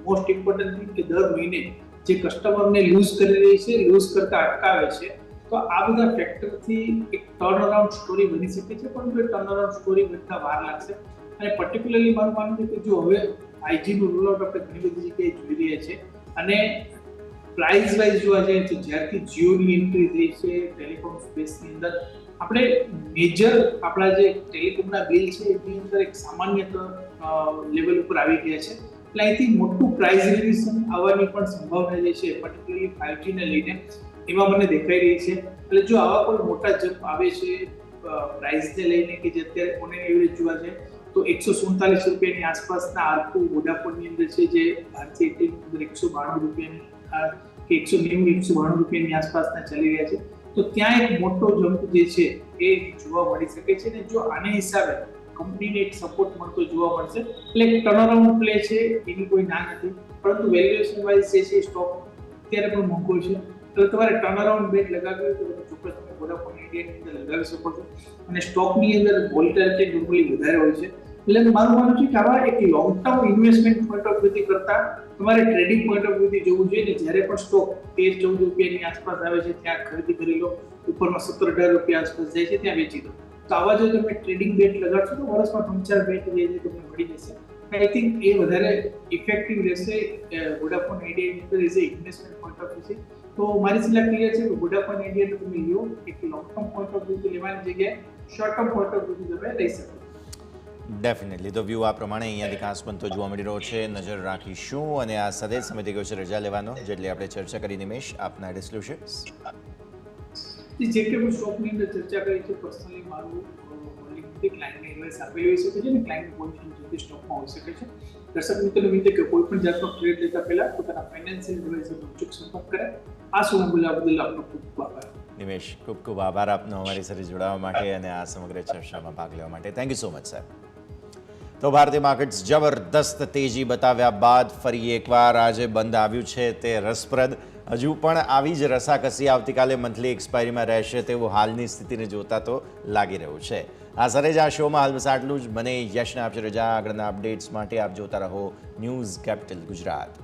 મોસ્ટ ઇમ્પોર્ટન્ટ થિંગ કે દર મહિને જે કસ્ટમરને લૂઝ કરી રહી છે, લૂઝ કરતા અટકાવે છે, તો આ બધા ફેક્ટરથી એક ટર્નઅરાઉન્ડ સ્ટોરી બની શકે છે. પરંતુ એ ટર્નઅરાઉન્ડ સ્ટોરી બનતા વાર લાગશે. અને પર્ટિક્યુલરલી મારું માનવું છે કે જો હવે 5G નું રોલઆઉટ આપણે ઘણી બધી જગ્યાએ જોઈ રહ્યા છે, અને પ્રાઇસ વાઇઝ જોવા જઈએ તો જ્યારથી જીઓની એન્ટ્રી થઈ છે ટેલિકોમ સ્પેસની અંદર, આપણે મેજર આપણા જે ટેલિકોમના બિલ છે એની અંદર એક સામાન્ય લેવલ ઉપર આવી ગયા છે. એટલે અહીંથી મોટું પ્રાઇસ રિવિઝન આવવાની પણ સંભાવના જે છે પર્ટિક્યુલરલી 5G ને લઈને એમાં મને દેખાઈ રહી છે. એટલે જો આવા કોઈ મોટા જમ્પ આવે છે પ્રાઇસને લઈને કે જે અત્યારે ઓન એવરેજ જોવા જાય તો 147 રૂપિયાની આસપાસના આરપુ વોડાફોનની અંદર છે, જે ભારતીય એરટેલની અંદર 192 રૂપિયાની કે 190-192 રૂપિયાની આસપાસના ચાલી રહ્યા છે. તો ત્યાં એક મોટો જમ્પ જે છે એ જોવા મળી શકે છે. ને જો આને હિસાબે કંપનીને એક સપોર્ટ મળતો જોવા મળશે, એટલે એક ટર્નઅરાઉન્ડ પ્લે છે એની કોઈ ના નથી. પરંતુ વેલ્યુએશન વાઇઝ જે છે સ્ટોક અત્યારે પણ મોંઘો છે. તો તમારે ટર્નઅરાઉન્ડ બેટ લગાવી હોય તો તમે ચોક્કસ તમે વોડાફોન ઇન્ડિયાની અંદર લગાવી શકો છો. અને સ્ટોકની અંદર વોલેટિલિટી નોર્મલી વધારે હોય છે. એટલે મારું માનવું છે કે આવા એક long term investment point of વ્યૂથી કરતા તમારે ટ્રેડિંગ પોઈન્ટ ઓફ વ્યૂથી જોવું જોઈએ. ને જ્યારે પણ સ્ટોક 13-14 રૂપિયાની આસપાસ આવે છે ત્યાં ખરીદી કરી લો, ઉપરમાં 17-18 રૂપિયા આસપાસ જાય છે ત્યાં વેચી દો. તો આવા જો તમે ટ્રેડિંગ બેટ લગાડશો તો વર્ષમાં 3-4 બેટ જે છે તમને મળી જશે. આઈ થિંક એ વધારે ઇફેક્ટિવ રહેશે વોડાફોન આઈડિયાની અંદર as a investment point of વ્યૂથી. તો મારી સલાહ ક્લિયર છે કે વોડાફોન આઈડિયા તમે લો, એક લોંગ ટર્મ પોઈન્ટ ઓફ વ્યૂથી લેવાની જગ્યાએ શોર્ટ ટર્મ પોઈન્ટ ઓફ વ્યૂથી તમે લઈ શકો. ડેફિનેટલી. તો વ્યૂ આ પ્રમાણે અહીંયાથી ખાસ બનતો જોવા મળી રહ્યો છે. નજર રાખીશું. અને આ સાથે સમય થઈ ગયો છે રજા લેવાનો, જેટલી આપણે ચર્ચા કરી. નિમેશ, આપના ડિસ્ક્લોઝર્સ. જે કે હું સ્ટોકની અંદર ચર્ચા કરી છે, પર્સનલી મારું ક્લાયન્ટને એડવાઇસ આપેલી હોઈ શકે છે ને ક્લાયન્ટનું પોઝિશન જે તે સ્ટોકમાં હોઈ શકે છે. દર્શક મિત્રોને વિનંતી કે કોઈ પણ જાતનો ટ્રેડ લેતા પહેલા પોતાના ફાઇનાન્શિયલ એડવાઇઝરનો અચૂક સંપર્ક કરે. આ સુના બોલ્યા બદલ આપનો ખૂબ ખૂબ આભાર. નિમેશ, ખૂબ ખૂબ આભાર આપનો અમારી સાથે જોડાવા માટે અને આ સમગ્ર ચર્ચામાં ભાગ લેવા માટે. થેન્ક યુ સો મચ સાહેબ. તો ભારતીય માર્કેટ્સ જબરદસ્ત તેજી બતાવ્યા બાદ ફરી એકવાર આજે બંધ આવ્યું છે તે રસપ્રદ. હજુ પણ આવી જ રસાકસી આવતીકાલે મંથલી એક્સપાયરીમાં રહેશે તેવું હાલની સ્થિતિને જોતા તો લાગી રહ્યું છે. આ સરે જ આ શોમાં હાલ બસ આટલું જ. મને યશને આપશે રજા. આગળના અપડેટ્સ માટે આપ જોતા રહો ન્યૂઝ કેપિટલ ગુજરાત.